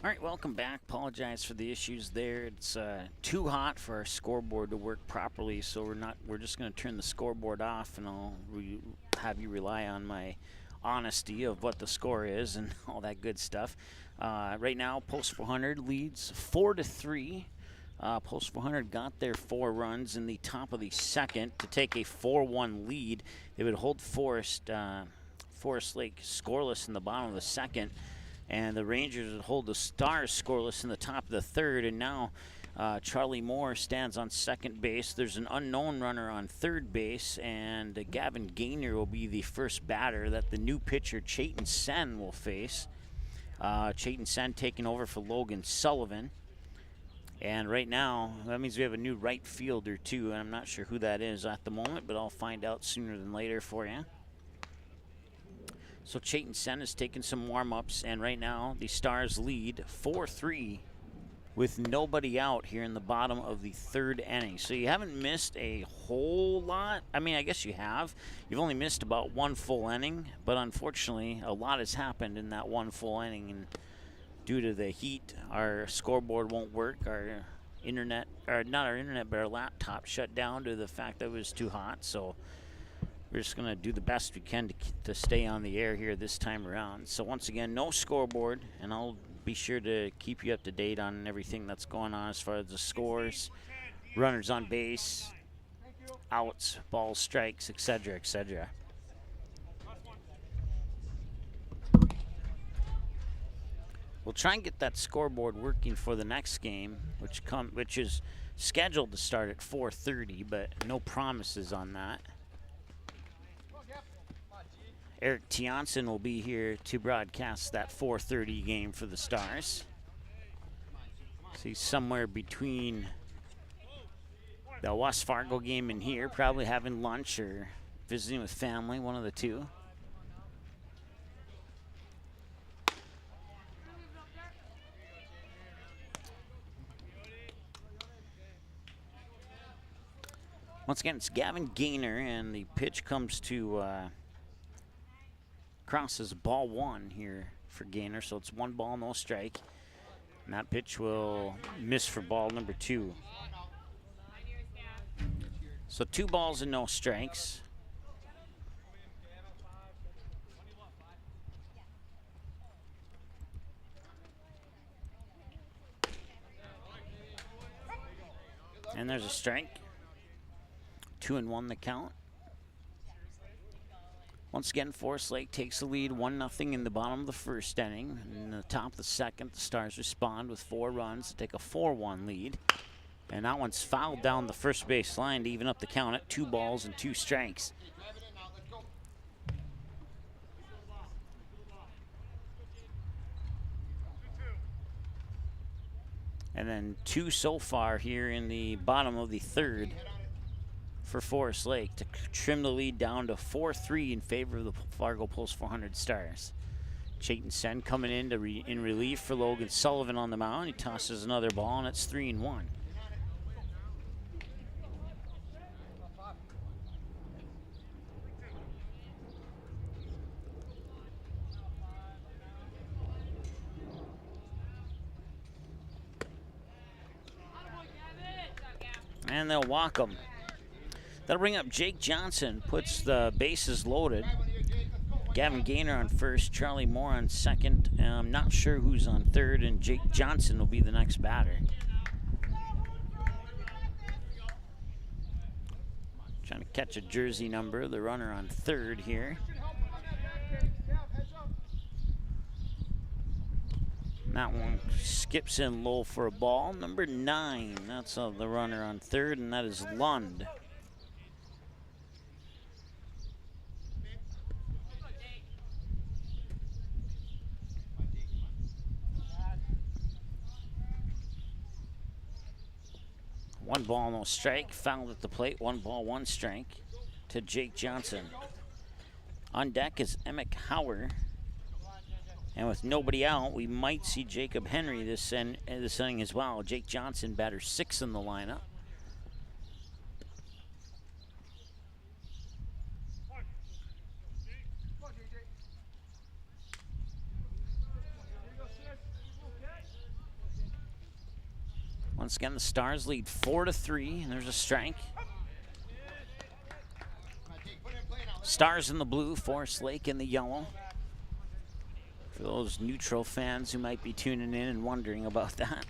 All right, welcome back. Apologize for the issues there. It's too hot for our scoreboard to work properly, so we're just going to turn the scoreboard off, and I'll have you rely on my honesty of what the score is and all that good stuff. Right now, Post 400 leads 4-3. Post 400 got their 4 runs in the top of the second to take a 4-1 lead. They would hold Forest Lake scoreless in the bottom of the second. And the Rangers would hold the Stars scoreless in the top of the third. And now Charlie Moore stands on second base. There's an unknown runner on third base. And Gavin Gaynor will be the first batter that the new pitcher, Chayton Sen, will face. Chayton Sen taking over for Logan Sullivan. And right now, that means we have a new right fielder, too. And I'm not sure who that is at the moment, but I'll find out sooner than later for you. So Chayton Sen is taking some warm-ups, and right now the Stars lead 4-3 with nobody out here in the bottom of the third inning. So you haven't missed a whole lot. I mean, I guess you have. You've only missed about 1 full inning, but unfortunately a lot has happened in that 1 full inning, and due to the heat, our scoreboard won't work. Our internet, or not our internet, but our laptop shut down due to the fact that it was too hot. So we're just going to do the best we can to stay on the air here this time around. So once again, no scoreboard, and I'll be sure to keep you up to date on everything that's going on as far as the scores, runners on base, outs, balls, strikes, etc., etc. We'll try and get that scoreboard working for the next game, which is scheduled to start at 4:30, but no promises on that. Eric Tianson will be here to broadcast that 4:30 game for the Stars. So he's somewhere between the West Fargo game and here, probably having lunch or visiting with family, one of the two. Once again, it's Gavin Gaynor, and the pitch comes to crosses ball 1 here for Gaynor, so it's 1 ball, no strike. And that pitch will miss for ball number 2. So 2 balls and no strikes. And there's a strike. 2-1 the count. Once again, Forest Lake takes the lead 1-0 in the bottom of the first inning. In the top of the second, the Stars respond with 4 runs to take a 4-1 lead. And that one's fouled down the first base line to even up the count at 2 balls and 2 strikes. And then 2 so far here in the bottom of the third for Forest Lake to trim the lead down to 4-3 in favor of the Fargo Post 400 Stars. Chayton Sen coming in in relief for Logan Sullivan on the mound. He tosses another ball, and it's 3-1. And they'll walk him. That'll bring up Jake Johnson, puts the bases loaded. Gavin Gaynor on first, Charlie Moore on second. I'm not sure who's on third, and Jake Johnson will be the next batter. Trying to catch a jersey number, the runner on third here. And that one skips in low for a ball. Number 9, that's the runner on third, and that is Lund. One ball, no strike. Fouled at the plate. 1 ball, 1 strike to Jake Johnson. On deck is Emmett Hauer. And with nobody out, we might see Jacob Henry this inning as well. Jake Johnson, batter 6 in the lineup. once again, the Stars lead 4-3, and there's a strike. Stars in the blue, Forest Lake in the yellow. For those neutral fans who might be tuning in and wondering about that.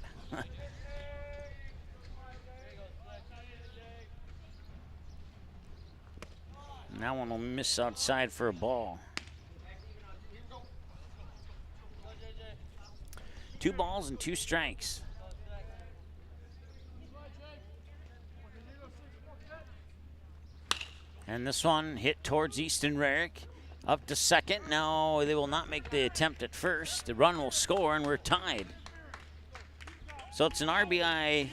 And that one will miss outside for a ball. 2 balls and 2 strikes. And this one hit towards Easton Rarick. Up to second. No, they will not make the attempt at first. The run will score, and we're tied. So it's an RBI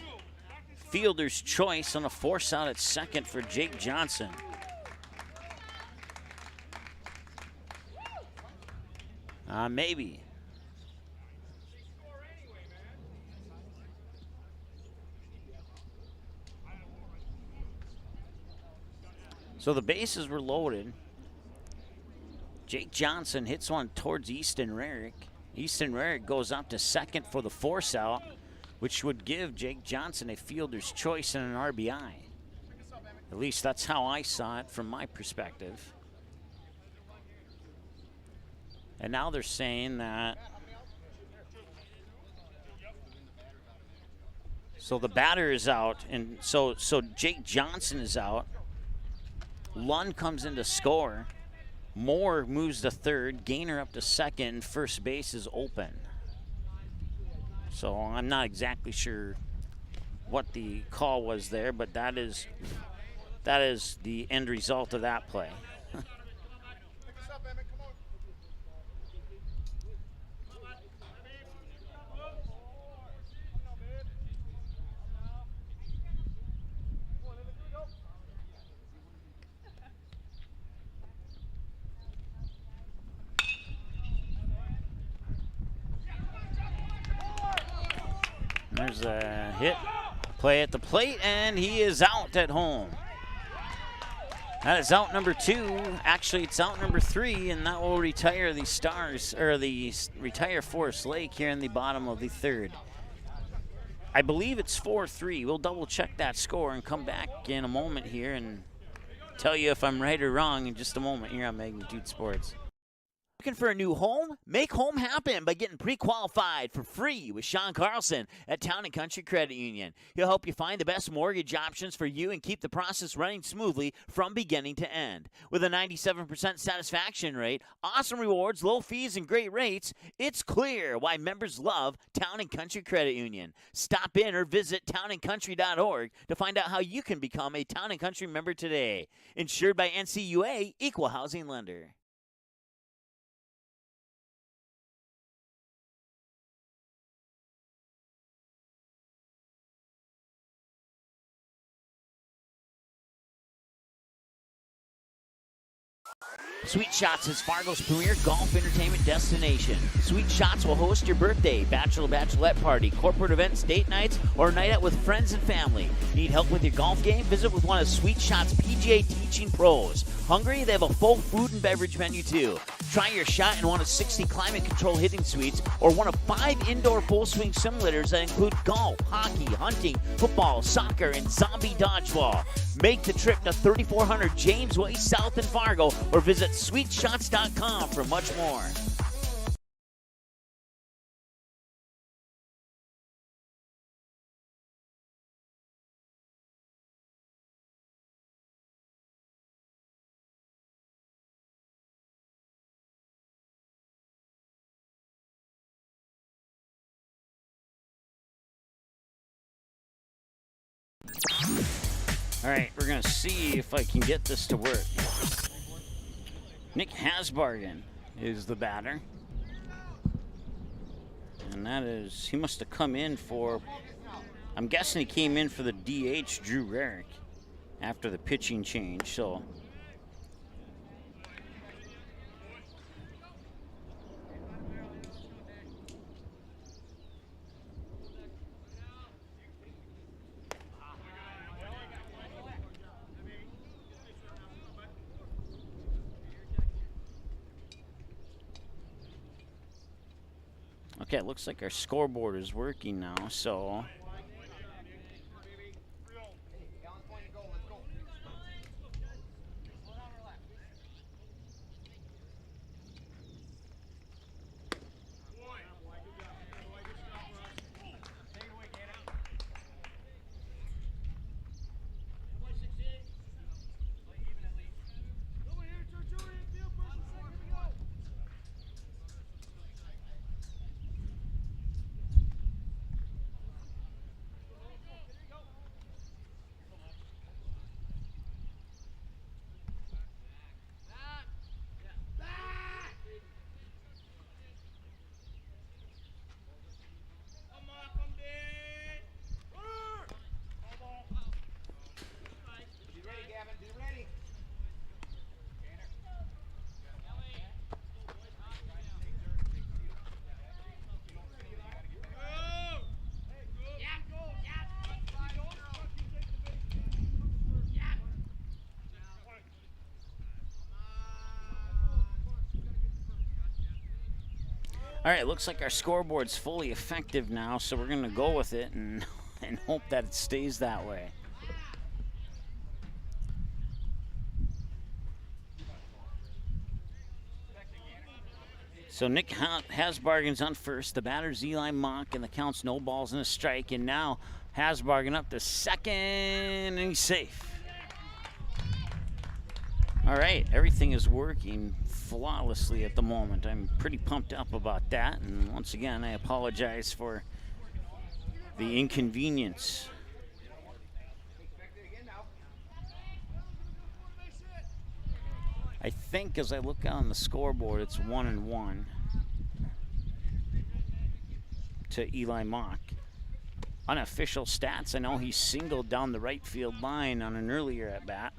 fielder's choice on a force out at second for Jake Johnson. Maybe. So the bases were loaded. Jake Johnson hits one towards Easton Rarick. Easton Rarick goes up to second for the force out, which would give Jake Johnson a fielder's choice and an RBI. At least that's how I saw it from my perspective. And now they're saying that, so the batter is out, and so Jake Johnson is out. Lund comes in to score. Moore moves to third, Gainer up to second, first base is open. So I'm not exactly sure what the call was there, but that is the end result of that play. There's a hit, play at the plate, and he is out at home. That is out number 2. Actually, it's out number 3, and that will retire the Stars, or retire Forest Lake here in the bottom of the 3rd. I believe it's 4-3. We'll double check that score and come back in a moment here and tell you if I'm right or wrong in just a moment here on Magnitude Sports. Looking for a new home? Make home happen by getting pre-qualified for free with Sean Carlson at Town & Country Credit Union. He'll help you find the best mortgage options for you and keep the process running smoothly from beginning to end. With a 97% satisfaction rate, awesome rewards, low fees, and great rates, it's clear why members love Town & Country Credit Union. Stop in or visit townandcountry.org to find out how you can become a Town & Country member today. Insured by NCUA, Equal Housing Lender. Sweet Shots is Fargo's premier golf entertainment destination. Sweet Shots will host your birthday, bachelorette party, corporate events, date nights, or a night out with friends and family. Need help with your golf game? Visit with one of Sweet Shots' PGA teaching pros. Hungry? They have a full food and beverage menu too. Try your shot in one of 60 climate control hitting suites or one of 5 indoor full swing simulators that include golf, hockey, hunting, football, soccer, and zombie dodgeball. Make the trip to 3400 James Way South in Fargo or visit sweetshots.com for much more. All right, we're going to see if I can get this to work. Nick Hasbargen is the batter. And that is, he must have come in for, I'm guessing he came in for the DH, Drew Rarick, after the pitching change, so. Okay, it looks like our scoreboard is working now, so All right, looks like our scoreboard's fully effective now, so we're going to go with it and hope that it stays that way. So Nick Hasbargen's on first. The batter's Eli Mock, and the count's no balls and a strike. And now Hasbargen up to second, and he's safe. All right, everything is working flawlessly at the moment. I'm pretty pumped up about that. And once again, I apologize for the inconvenience. I think as I look on the scoreboard, it's 1-1 to Eli Mock. Unofficial stats, I know he singled down the right field line on an earlier at bat.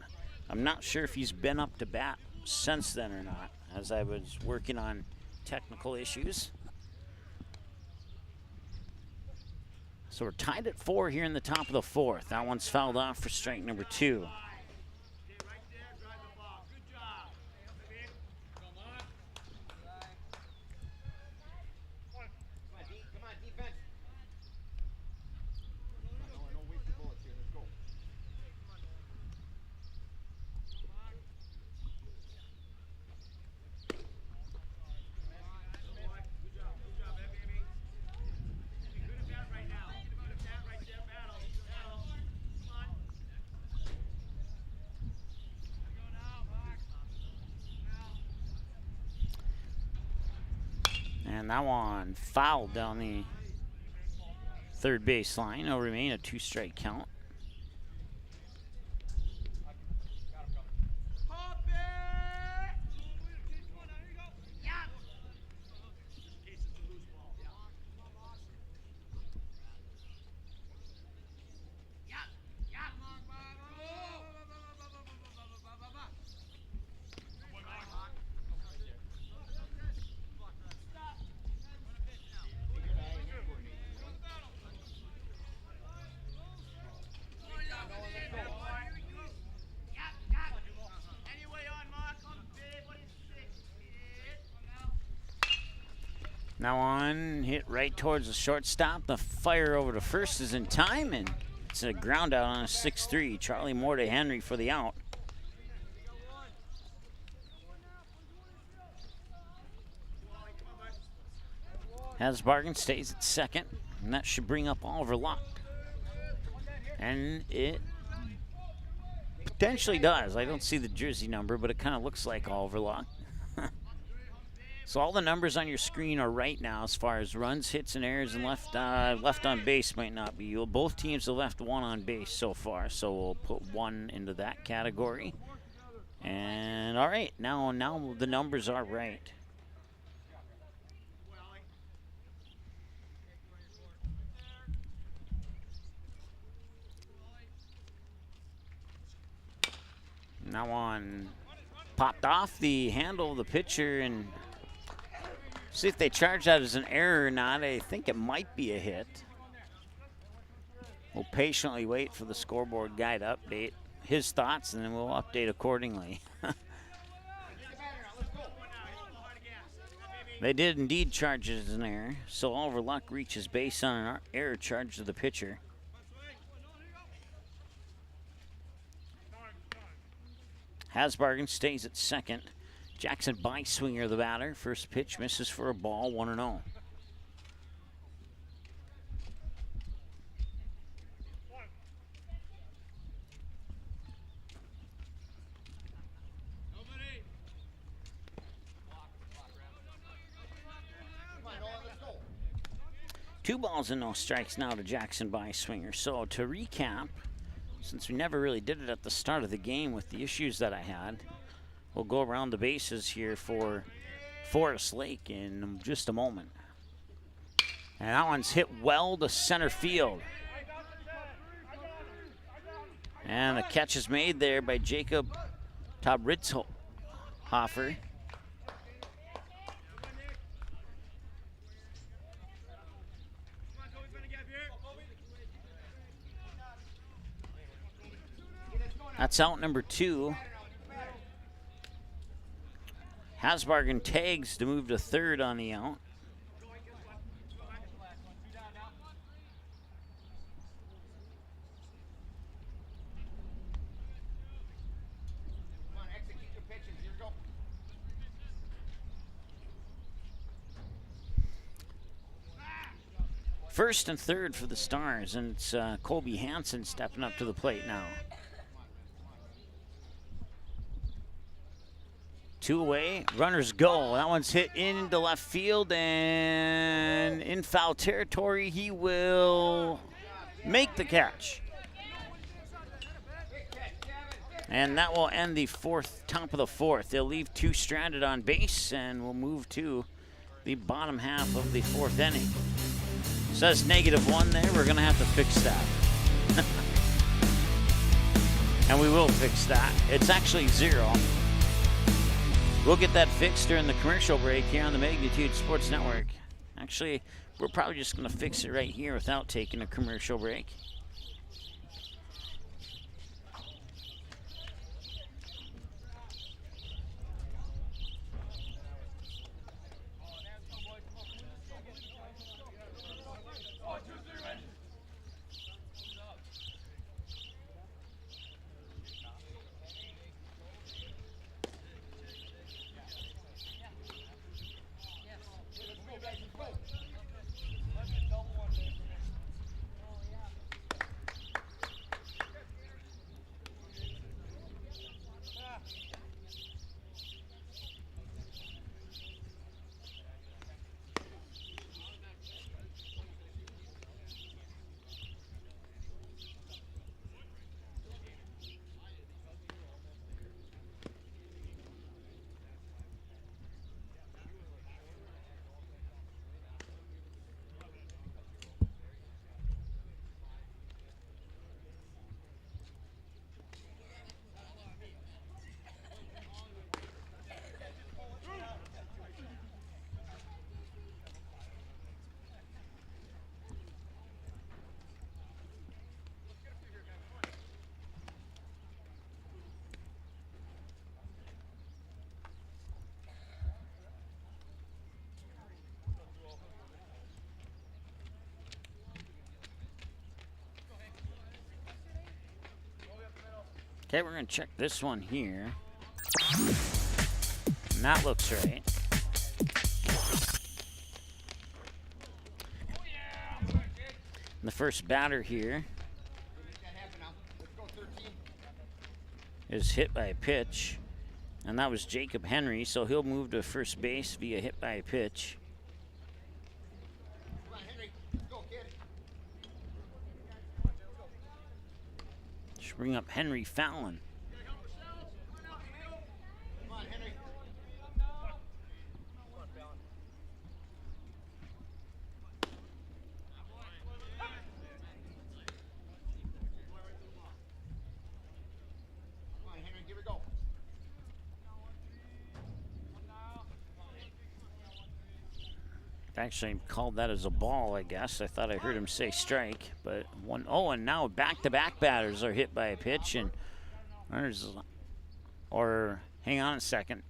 I'm not sure if he's been up to bat since then or not, as I was working on technical issues. So we're tied at 4 here in the top of the 4th. That one's fouled off for strike number 2. And that one fouled down the third base line. It'll remain a 2-strike count. Now on, hit right towards the shortstop. The fire over to first is in time, and it's a ground out on a 6-3. Charlie Moore to Henry for the out. Hasbargen stays at second, and that should bring up Oliver Luck. And it potentially does. I don't see the jersey number, but it kind of looks like Oliver Luck. So all the numbers on your screen are right now as far as runs, hits, and errors, and left on base might not be. Both teams have left 1 on base so far, so we'll put 1 into that category. And all right, now the numbers are right. Now on, popped off the handle of the pitcher, and see if they charge that as an error or not. I think it might be a hit. We'll patiently wait for the scoreboard guy to update his thoughts, and then we'll update accordingly. They did indeed charge it as an error, so Oliver Luck reaches base on an error charge to the pitcher. Hasbargen stays at second. Jackson Beiswinger, the batter. First pitch misses for a ball, 1-0. Two balls and no strikes now to Jackson Beiswinger. So to recap, since we never really did it at the start of the game with the issues that I had, we'll go around the bases here for Forest Lake in just a moment. And that one's hit well to center field. And the catch is made there by Jacob Tabritzhofer. That's out number 2. Hasbargen tags to move to third on the out. First and third for the Stars, and it's Colby Hansen stepping up to the plate now. 2 away, runners go. That one's hit into left field and in foul territory. He will make the catch. And that will end the top of the fourth. They'll leave 2 stranded on base, and we'll move to the bottom half of the 4th inning. Says -1 there. We're going to have to fix that. And we will fix that. It's actually 0. We'll get that fixed during the commercial break here on the Magnitude Sports Network. Actually, we're probably just going to fix it right here without taking a commercial break. Okay, we're going to check this one here. And that looks right. And the first batter here is hit by a pitch. And that was Jacob Henry, so he'll move to first base via hit by a pitch. Bring up Henry Fallon. Actually called that as a ball, I guess. I thought I heard him say strike, but 1-0, and now back-to-back batters are hit by a pitch, and hang on a second.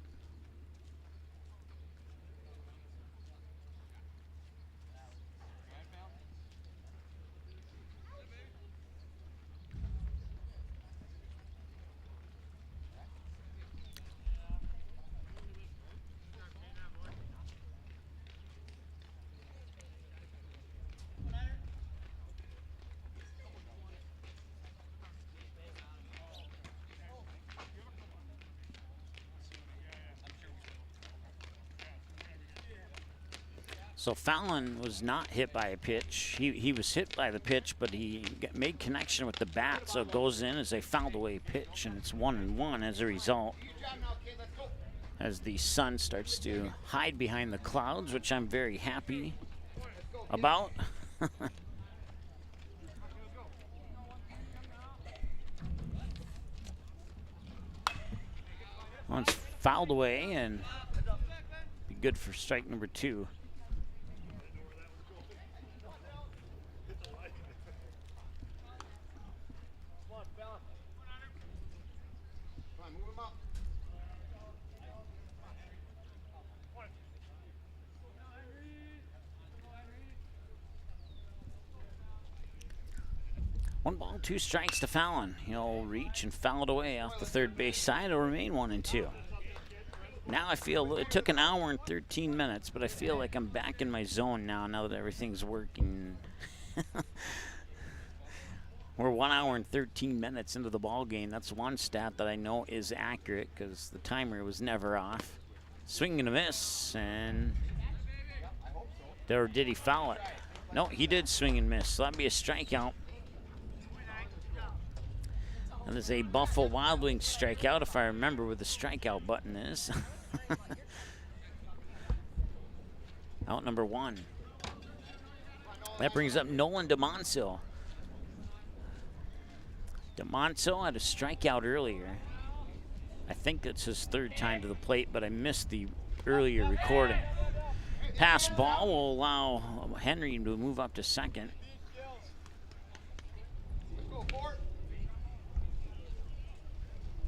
So Fallon was not hit by a pitch. He was hit by the pitch, but he made connection with the bat, so it goes in as a fouled away pitch, and it's 1-1 as a result. As the sun starts to hide behind the clouds, which I'm very happy about. Once fouled away and be good for strike number 2. One ball, 2 strikes to Fallon. He'll reach and foul it away off the third base side. It'll remain 1-2. Now I feel, it took an hour and 13 minutes, but I feel like I'm back in my zone now that everything's working. We're 1 hour and 13 minutes into the ball game. That's one stat that I know is accurate because the timer was never off. Swing and a miss, and or did he foul it? No, he did swing and miss, so that'd be a strikeout. That is a Buffalo Wild Wings strikeout, if I remember where the strikeout button is. Out number 1. That brings up Nolan DeMonso. DeMonso had a strikeout earlier. I think that's his 3rd time to the plate, but I missed the earlier recording. Pass ball will allow Henry to move up to second.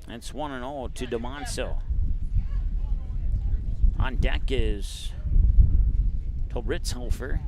It's 1-0 to DeMonso. On deck is Ritzhofer.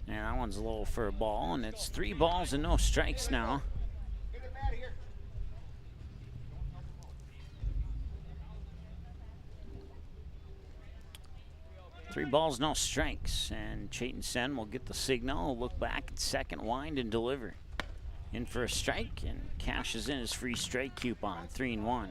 And that one's low for a ball, and it's 3 balls and no strikes now. Three balls, no strikes, and Chayton Sen will get the signal, look back at second, wind, and deliver. In for a strike, and cashes in his free strike coupon, 3-1.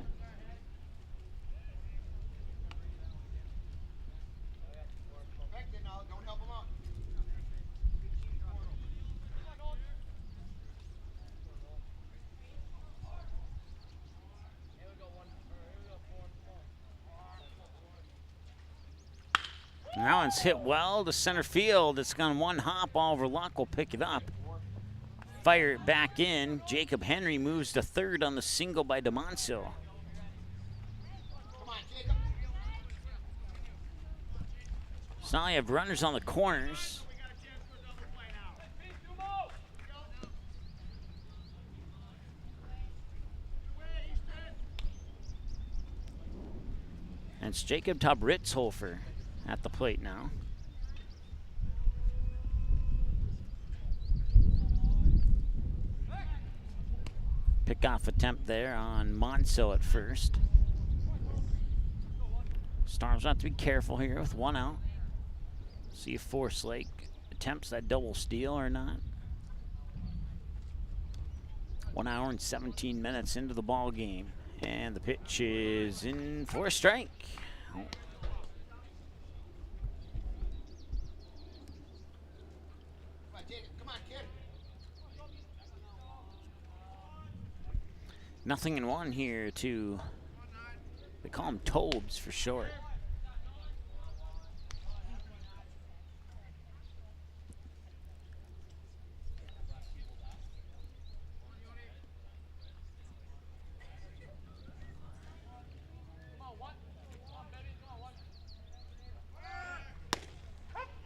Now it's hit well to center field. It's gone one hop. Oliver Luck will pick it up. Fire it back in. Jacob Henry moves to third on the single by DeMonso. So now you have runners on the corners. And it's Jacob Ritzhofer at the plate now. Pickoff attempt there on Monso at first. Stars have to be careful here with one out. See if Forest Lake attempts that double steal or not. 1 hour and 17 minutes into the ball game, and the pitch is in for a strike. Oh. Nothing in one here to, they call them Tobes for short.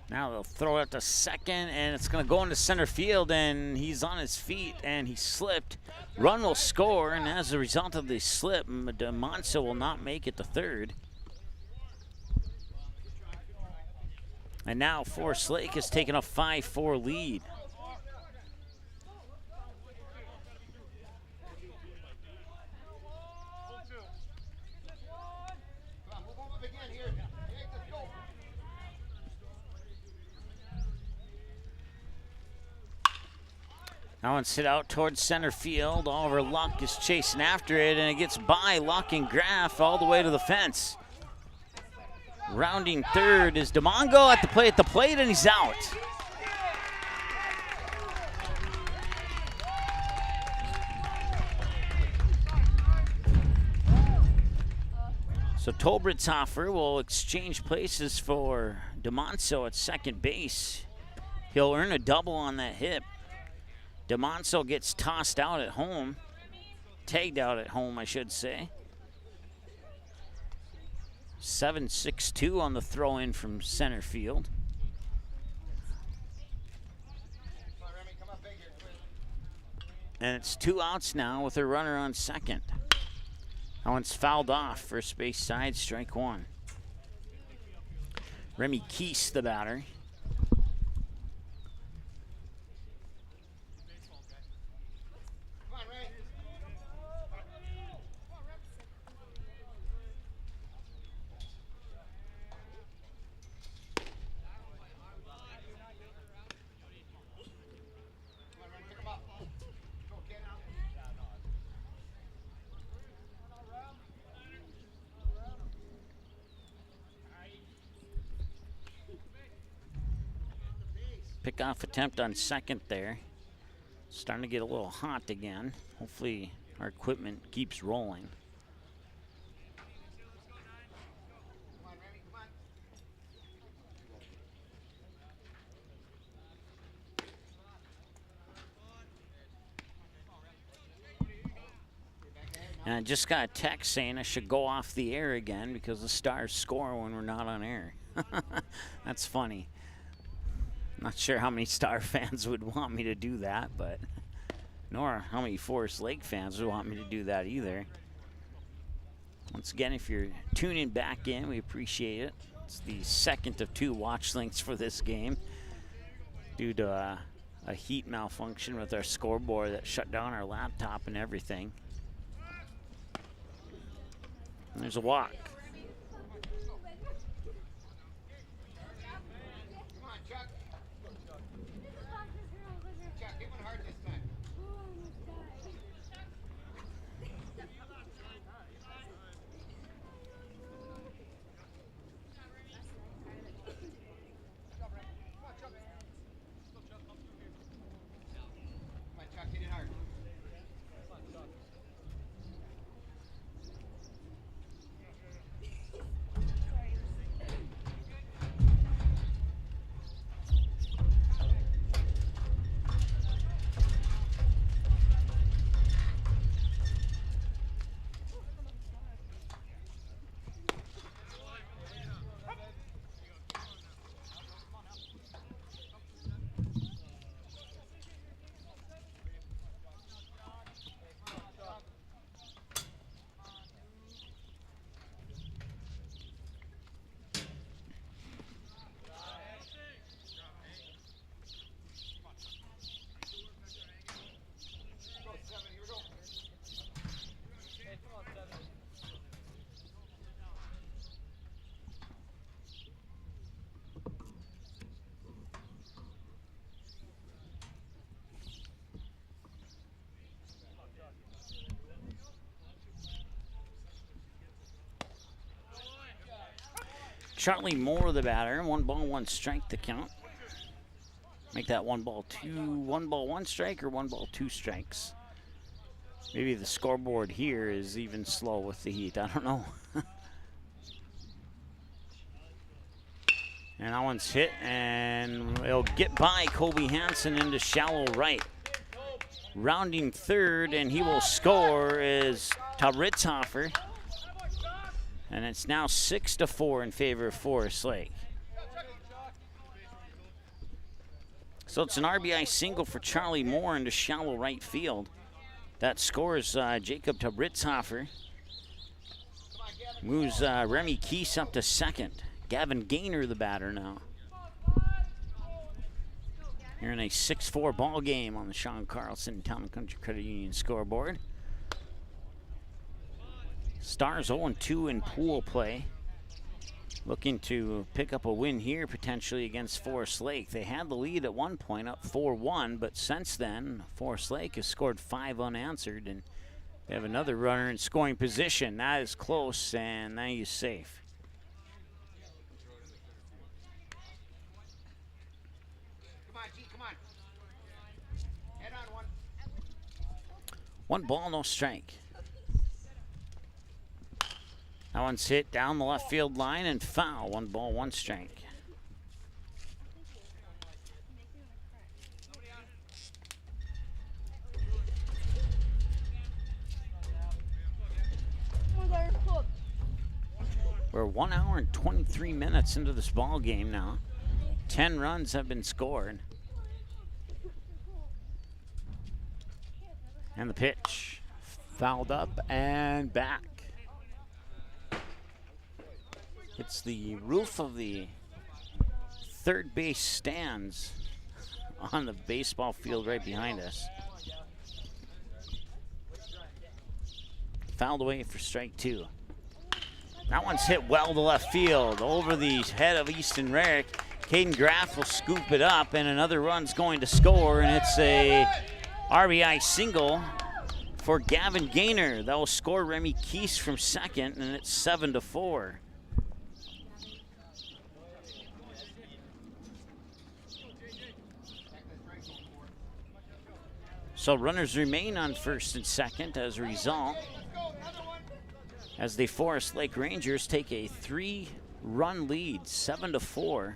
Now they'll throw it to second, and it's going to go into center field, and he's on his feet, and he slipped. Run will score, and as a result of the slip, DeMonso will not make it to third. And now Forest Lake has taken a 5-4 lead. Now it's hit out towards center field. Oliver Luck is chasing after it, and it gets by Luck and Graff all the way to the fence. Rounding third is DeMongo at the plate, and he's out. So Ritzhofer will exchange places for DeMonso at second base. He'll earn a double on that hit. DeMonso gets tossed out at home, tagged out at home, I should say. 7-6-2 on the throw in from center field. And it's 2 outs now with a runner on second. That one's fouled off. First base side, strike 1. Remy Keese, the batter. Pickoff attempt on second there. Starting to get a little hot again. Hopefully our equipment keeps rolling. And I just got a text saying I should go off the air again because the Stars score when we're not on air. That's funny. Not sure how many Star fans would want me to do that, but nor how many Forest Lake fans would want me to do that either. Once again, if you're tuning back in, we appreciate it. It's the second of 2 watch links for this game due to a heat malfunction with our scoreboard that shut down our laptop and everything. And there's a walk. Charlie Moore, the batter. 1 ball, 1 strike to count. Make that 1 ball, 1 strike, or 1 ball, 2 strikes. Maybe the scoreboard here is even slow with the heat. I don't know. And that one's hit, and it'll get by Kobe Hansen into shallow right. Rounding third, and he will score is Tabritzhofer. And it's now 6-4 in favor of Forest Lake. So it's an RBI single for Charlie Moore into shallow right field. That scores Jacob Tabritzhofer. Moves Remy Keese up to second. Gavin Gaynor, the batter now. Here in a 6-4 ball game on the Sean Carlson Town and Country Credit Union scoreboard. Stars 0-2 in pool play. Looking to pick up a win here potentially against Forest Lake. They had the lead at one point, up 4-1, but since then, Forest Lake has scored 5 unanswered, and they have another runner in scoring position. That is close, and now he's safe. Come on, G, come on. Head on one. 1 ball, no strike. That one's hit down the left field line and foul. 1 ball, 1 strike. We're 1 hour and 23 minutes into this ball game now. 10 runs have been scored. And the pitch. Fouled up and back. It's the roof of the third base stands on the baseball field right behind us. Fouled away for strike 2. That one's hit well to left field over the head of Easton Rarick. Caden Graff will scoop it up, and another run's going to score, and it's a RBI single for Gavin Gaynor. That will score Remy Keese from second, and it's 7-4. So runners remain on first and second as a result, as the Forest Lake Rangers take a 3-run lead, 7-4,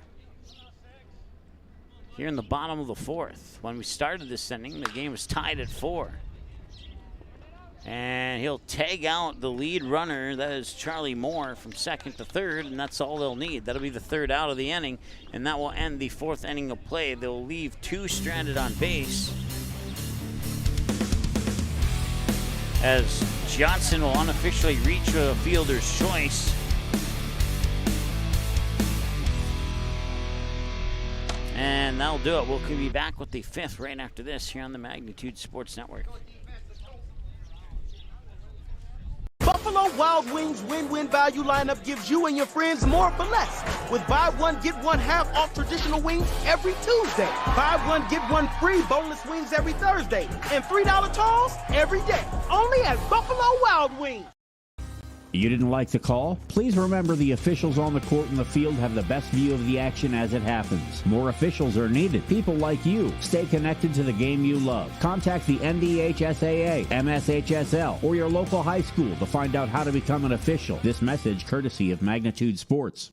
here in the bottom of the 4th. When we started this inning, the game was tied at 4. And he'll tag out the lead runner, that is Charlie Moore, from second to third, and that's all they'll need. That'll be the 3rd out of the inning, and that will end the 4th inning of play. They'll leave 2 stranded on base, as Johnson will unofficially reach a fielder's choice. And that'll do it. We'll be back with the 5th right after this here on the Magnitude Sports Network. Buffalo Wild Wings win-win value lineup gives you and your friends more for less. With buy one, get one half off traditional wings every Tuesday. Buy one, get one free boneless wings every Thursday. And $3 tolls every day. Only at Buffalo Wild Wings. You didn't like the call? Please remember the officials on the court and the field have the best view of the action as it happens. More officials are needed. People like you. Stay connected to the game you love. Contact the NDHSAA, MSHSL, or your local high school to find out how to become an official. This message courtesy of Magnitude Sports.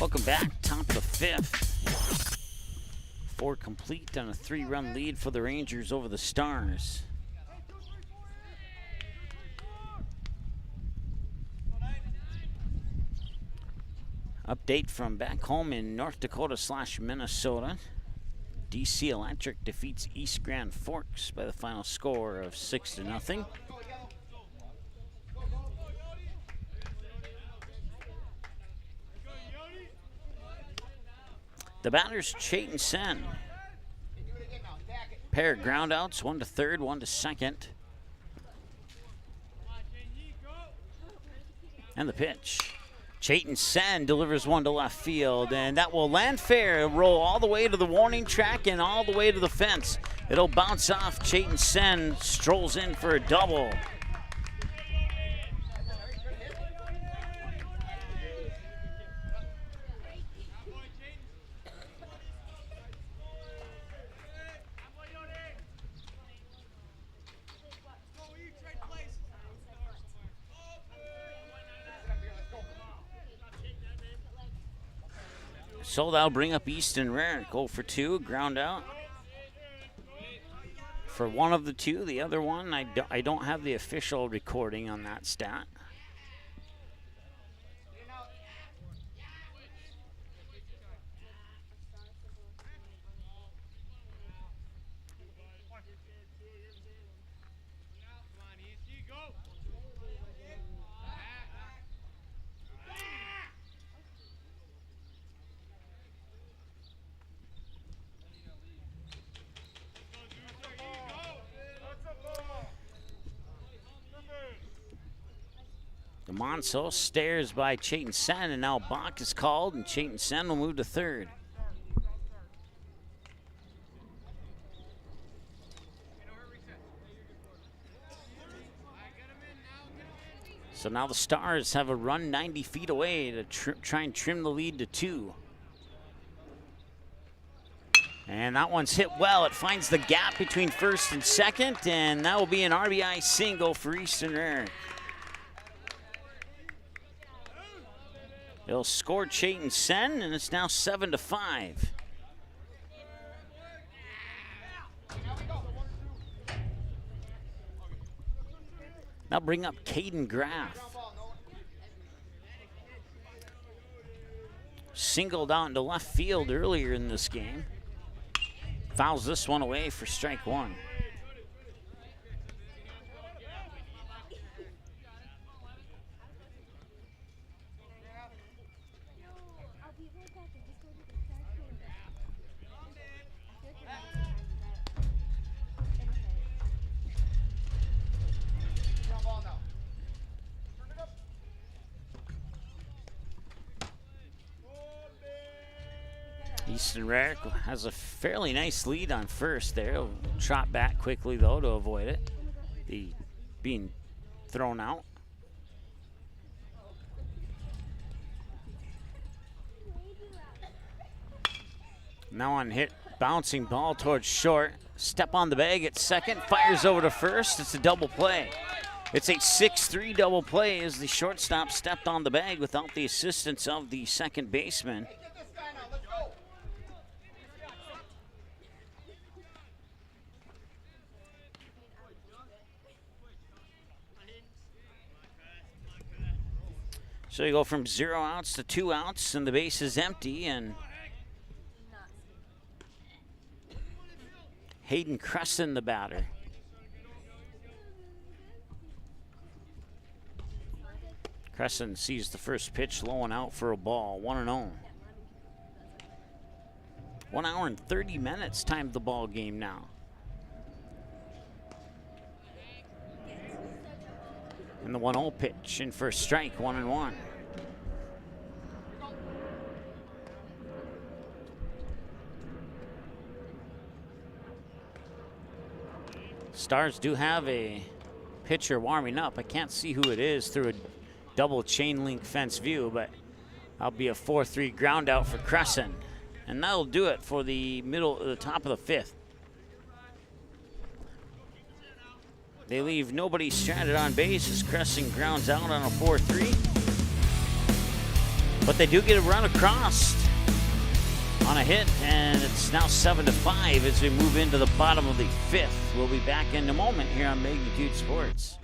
Welcome back. Top of the 5th. 4 complete on a 3-run lead for the Rangers over the Stars. Update from back home in North Dakota/Minnesota. DC Electric defeats East Grand Forks by the final score of 6-0. The batters, Chayton Sen. Pair of groundouts, 1 to third, 1 to second. And the pitch. Chayton Sen delivers one to left field, and that will land fair, roll all the way to the warning track and all the way to the fence. It'll bounce off. Chayton Sen strolls in for a double. So that'll bring up Easton Rarick. 0 for 2, ground out. For one of the two, the other one, I don't have the official recording on that stat. DeMonso stares by Chayton Sen, and now Bach is called, and Chayton Sen will move to third. So now the Stars have a run 90 feet away to try and trim the lead to 2. And that one's hit well. It finds the gap between first and second, and that will be an RBI single for Easton Rarick. It'll score Chayton Sen, and it's now 7-5. Now bring up Caden Graff. Singled out into left field earlier in this game. Fouls this one away for strike one. Easton Rarick has a fairly nice lead on first there. He'll trot back quickly, though, to avoid it. The being thrown out. Now on hit, bouncing ball towards short. Step on the bag at second, fires over to first. It's a double play. It's a 6-3 double play as the shortstop stepped on the bag without the assistance of the second baseman. So you go from 0 outs to 2 outs, and the base is empty, and Hayden Cresson, the batter. Cresson sees the first pitch low and out for a ball, 1-0. 1 hour and 30 minutes timed the ball game now. And the 1-0 pitch in for a strike, 1-1. Stars do have a pitcher warming up. I can't see who it is through a double chain link fence view, but that'll be a 4-3 ground out for Cresson. And that'll do it for the top of the fifth. They leave nobody stranded on base as Cresson grounds out on a 4-3. But they do get a run across on a hit, and it's now 7-5 as we move into the bottom of the fifth. We'll be back in a moment here on Magnitude Sports.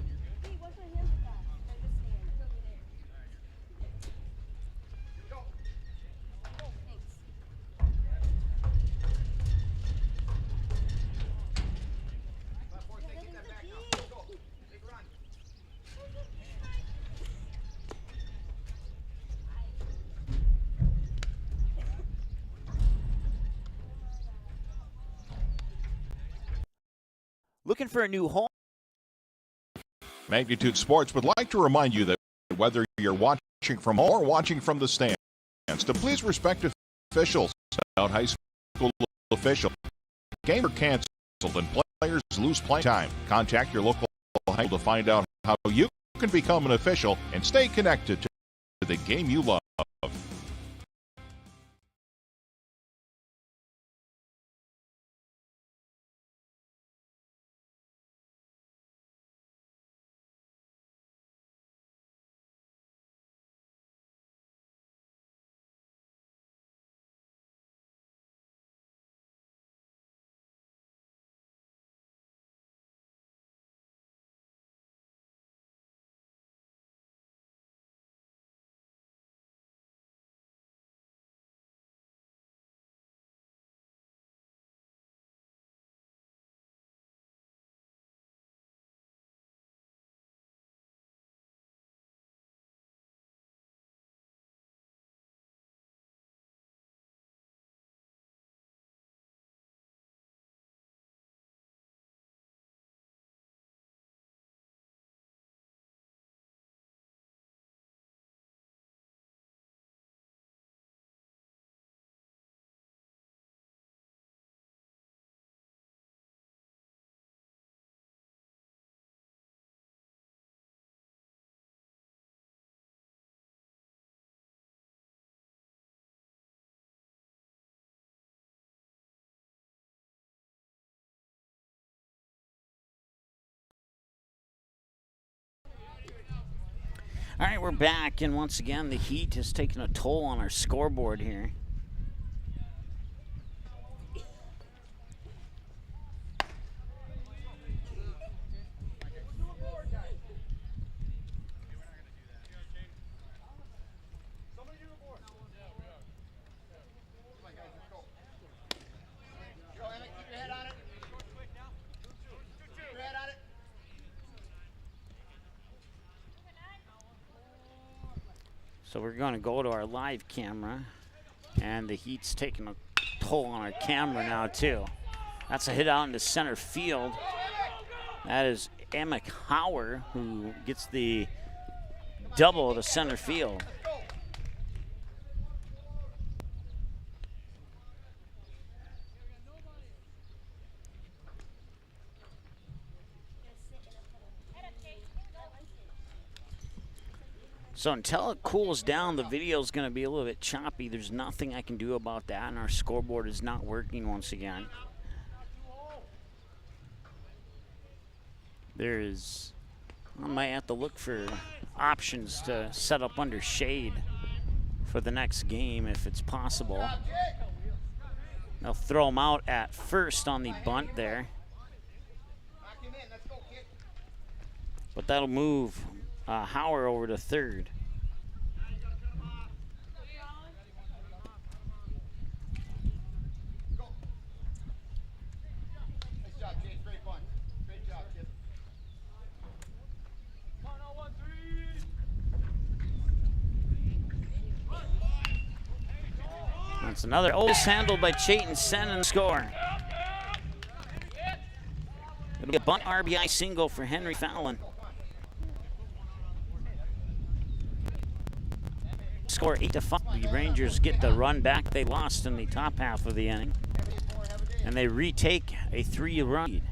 Looking for a new home? Magnitude Sports would like to remind you that whether you're watching from home or watching from the stands, to please respect officials. Out high school official. Game are canceled and players lose play time. Contact your local high school to find out how you can become an official and stay connected to the game you love. All right, we're back, and once again, the heat has taken a toll on our scoreboard here. So we're going to go to our live camera, and the heat's taking a toll on our camera now too. That's a hit out into center field. That is Emick Hauer who gets the double to center field. So until it cools down, the video is going to be a little bit choppy. There's nothing I can do about that, and our scoreboard is not working once again. I might have to look for options to set up under shade for the next game if it's possible. They'll throw them out at first on the bunt there. But that'll move Hauer over to third. That's another handled by Chayton Sen and score. It'll be a bunt RBI single for Henry Fallon. Score 8-5. The Rangers get the run back they lost in the top half of the inning, and they retake a 3-run lead.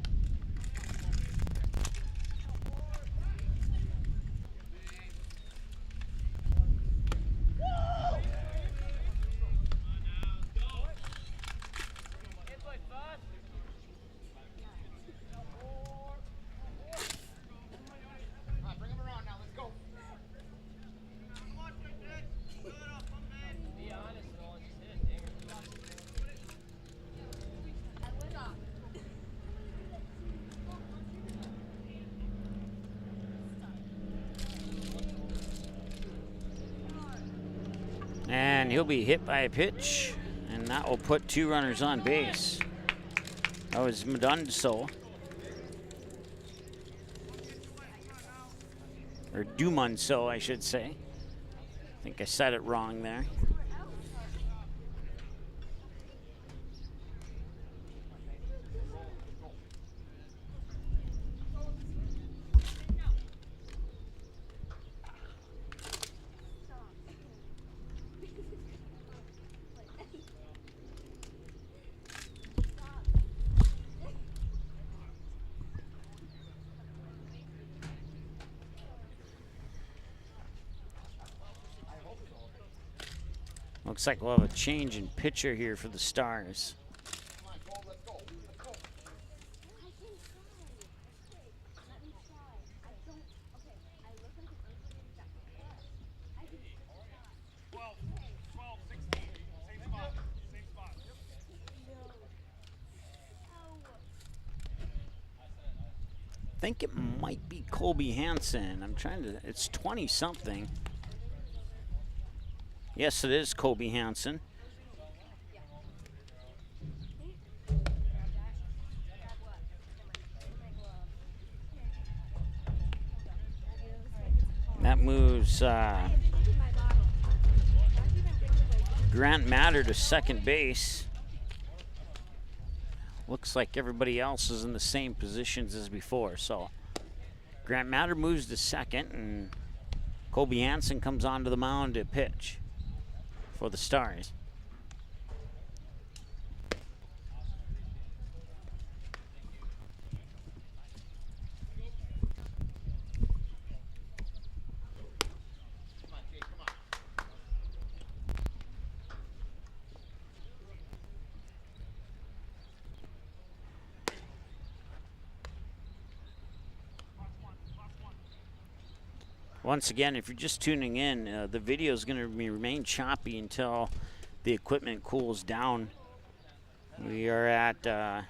And he'll be hit by a pitch, and that will put 2 runners on base. That was Madunso. Or Dumunso, I should say. I think I said it wrong there. Looks like we'll have a change in pitcher here for the Stars. I think it might be Colby Hansen. I'm trying to, it's 20-something. Yes, it is Colby Hansen. That moves Grant Matter to second base. Looks like everybody else is in the same positions as before. So Grant Matter moves to second, and Colby Hansen comes onto the mound to pitch for the Stars. Once again, if you're just tuning in, the video is going to remain choppy until the equipment cools down. We are at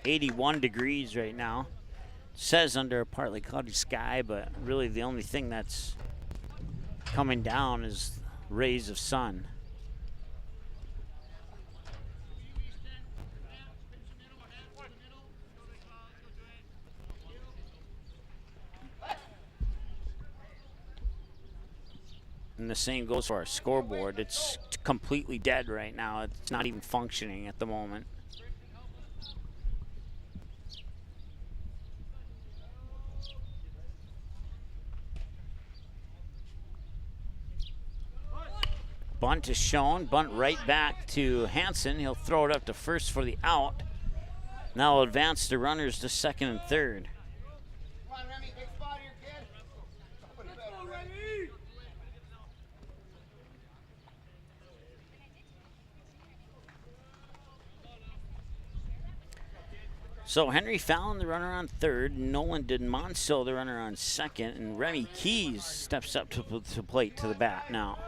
81 degrees right now. It says under a partly cloudy sky, but really the only thing that's coming down is rays of sun. And the same goes for our scoreboard. It's completely dead right now. It's not even functioning at the moment. Bunt is shown. Bunt right back to Hansen. He'll throw it up to first for the out. Now he'll advance the runners to second and third. Come on, Remy, big spot here, kid. So Henry Fallon, the runner on third. Nolan Monso, the runner on second. And Remy Keys steps up to plate to the bat now.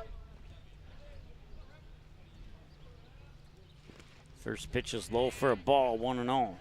First pitch is low for a ball, 1-0.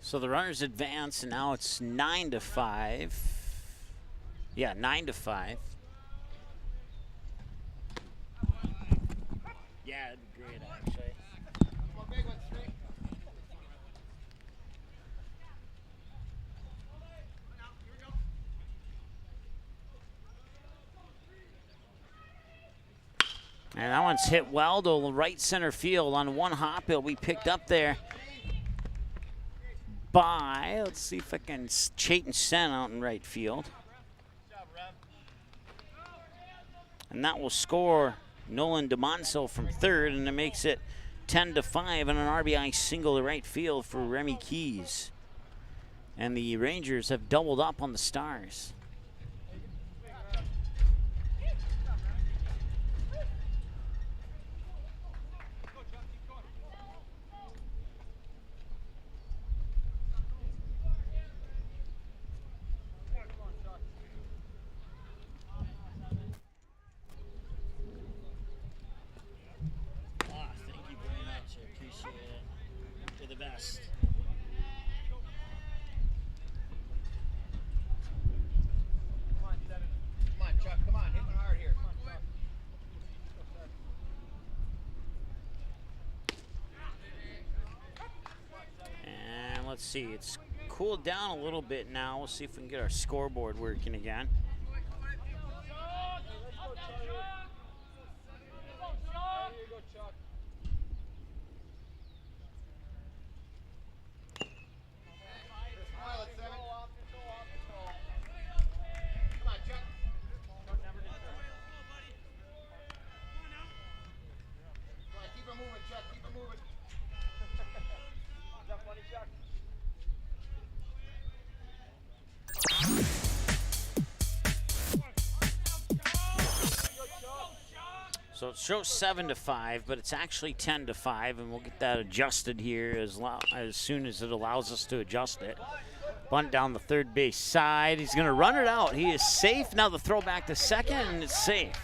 So the runners advance, and now it's 9-5. Yeah, 9-5. Yeah, it'd be great, actually. And that one's hit well to right center field on one hop. It'll be picked up there by, let's see if I can, Chayton Sen out in right field. And that will score Nolan DeMonso from third, and it makes it 10-5 and an RBI single to right field for Remy Keys. And the Rangers have doubled up on the Stars. Let's see, it's cooled down a little bit now. We'll see if we can get our scoreboard working again. So it shows 7-5, but it's actually 10-5, and we'll get that adjusted here as soon as it allows us to adjust it. Bunt down the third base side. He's going to run it out. He is safe. Now the throw back to second, and it's safe.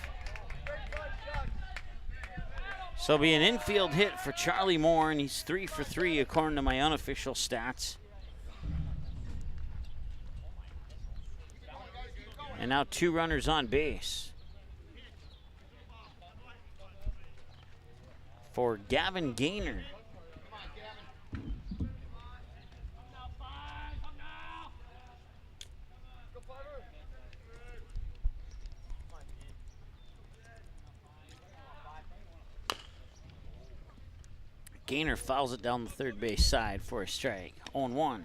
So it'll be an infield hit for Charlie Moore, and he's 3 for 3 according to my unofficial stats. And now 2 runners on base. for Gavin Gaynor. Gaynor fouls it down the third base side for a strike. 0-1.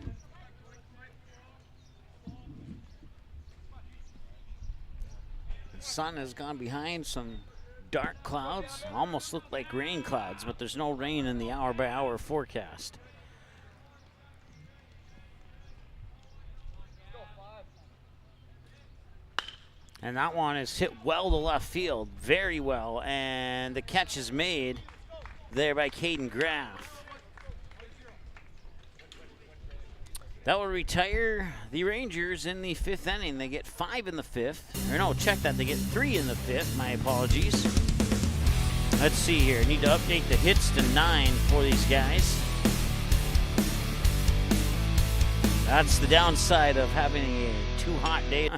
The sun has gone behind some dark clouds. Almost look like rain clouds, but there's no rain in the hour-by-hour forecast. And that one is hit well to left field, very well, and the catch is made there by Caden Graff. That will retire the Rangers in the 5th inning. They get 5 in the 5th. Or no, check that. They get 3 in the 5th. My apologies. Let's see here. Need to update the hits to 9 for these guys. That's the downside of having a too hot day.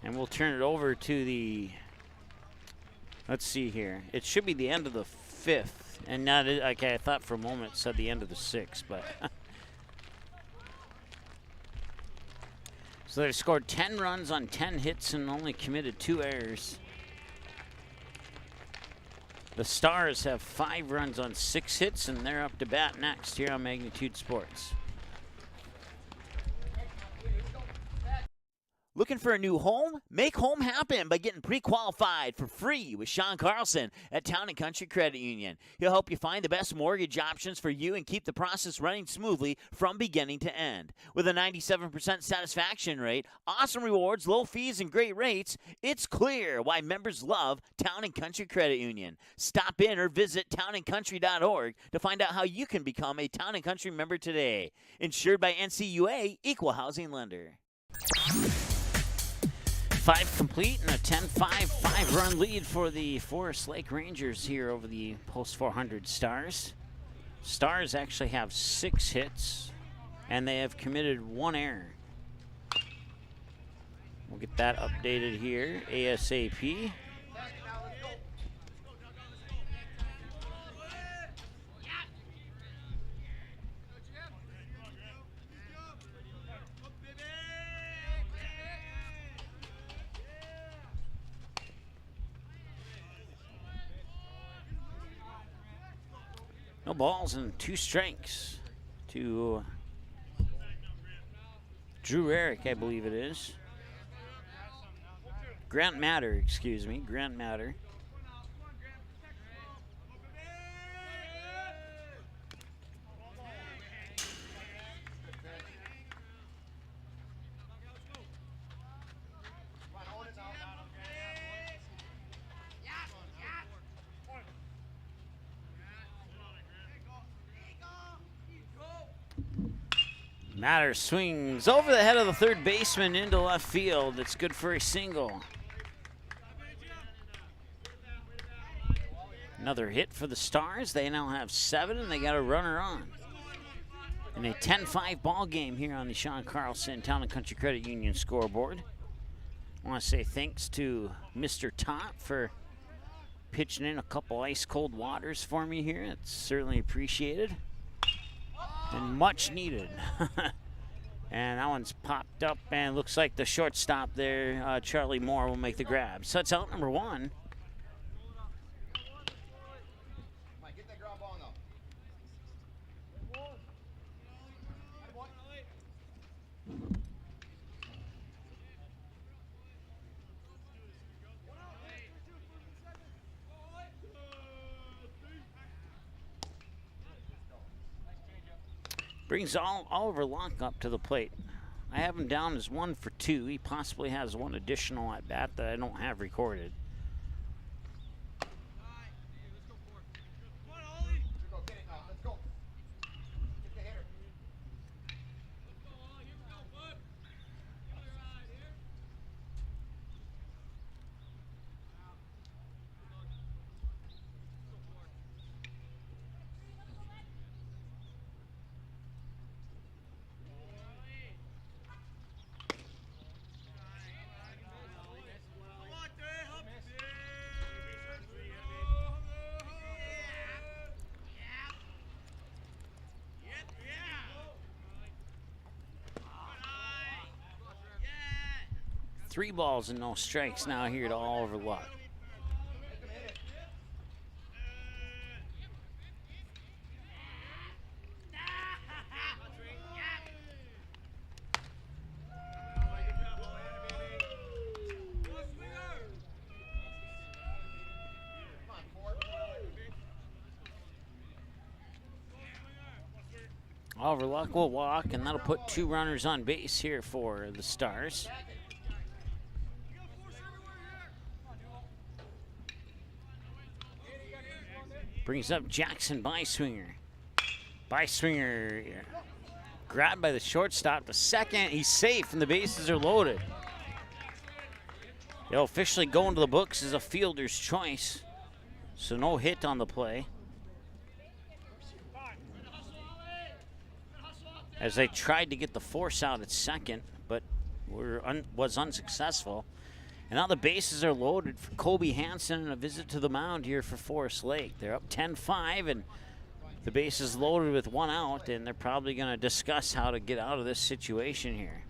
And we'll turn it over to the, let's see here. It should be the end of the 5th. And not, okay, I thought for a moment it said the end of the 6th, but. So they scored 10 runs on 10 hits and only committed 2 errors. The Stars have 5 runs on 6 hits, and they're up to bat next here on Magnitude Sports. Looking for a new home? Make home happen by getting pre-qualified for free with Sean Carlson at Town & Country Credit Union. He'll help you find the best mortgage options for you and keep the process running smoothly from beginning to end. With a 97% satisfaction rate, awesome rewards, low fees, and great rates, it's clear why members love Town & Country Credit Union. Stop in or visit townandcountry.org to find out how you can become a Town & Country member today. Insured by NCUA, Equal Housing Lender. 5 complete and a 10-5 5-run lead for the Forest Lake Rangers here over the Post 400 Stars. Stars actually have 6 hits and they have committed 1 error. We'll get that updated here ASAP. No balls and 2 strikes to Drew Eric, I believe it is. Grant Matter, excuse me, Grant Matter. Matter swings over the head of the third baseman into left field. It's good for a single. Another hit for the Stars. They now have 7 and they got a runner on. In a 10-5 ball game here on the Sean Carlson Town & Country Credit Union scoreboard. I want to say thanks to Mr. Top for pitching in a couple ice cold waters for me here. It's certainly appreciated. And much needed. And that one's popped up and looks like the shortstop there, Charlie Moore, will make the grab. So it's out number 1. Brings Oliver Locke up to the plate. I have him down as 1 for 2. He possibly has 1 additional at bat that I don't have recorded. 3 balls and no strikes now here to Oliver Luck. Oliver Luck will walk, and that'll put 2 runners on base here for the Stars. Brings up Jackson Byswinger. Byswinger grabbed by the shortstop to second. He's safe, and the bases are loaded. He'll officially go into the books as a fielder's choice, so no hit on the play. As they tried to get the force out at second, but was unsuccessful. And now the bases are loaded for Kobe Hansen and a visit to the mound here for Forest Lake. They're up 10-5, and the bases loaded with 1 out, and they're probably going to discuss how to get out of this situation here.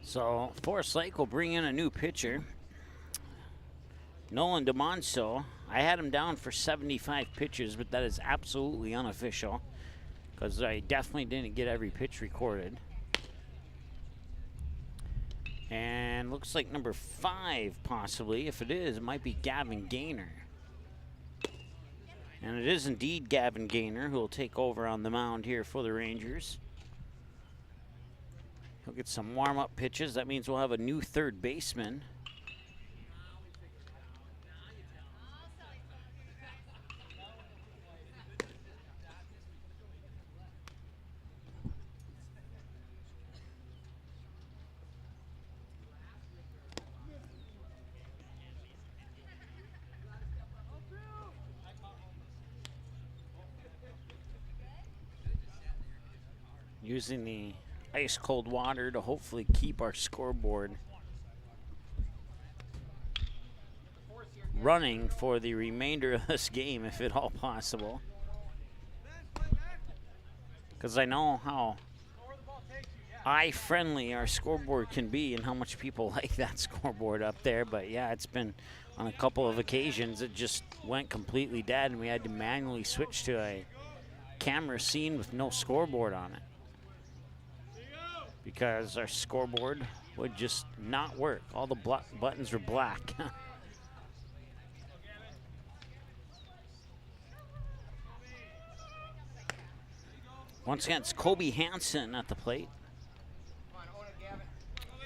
So Forest Lake will bring in a new pitcher, Nolan DeMonso. I had him down for 75 pitches, but that is absolutely unofficial because I definitely didn't get every pitch recorded. And looks like number 5 possibly. If it is, it might be Gavin Gaynor. And it is indeed Gavin Gaynor who will take over on the mound here for the Rangers. He'll get some warm-up pitches. That means we'll have a new third baseman. Using the ice cold water to hopefully keep our scoreboard running for the remainder of this game, if at all possible. Because I know how eye-friendly our scoreboard can be and how much people like that scoreboard up there. But yeah, it's been on a couple of occasions it just went completely dead and we had to manually switch to a camera scene with no scoreboard on it, because our scoreboard would just not work. All the buttons were black. Once again, it's Kobe Hansen at the plate.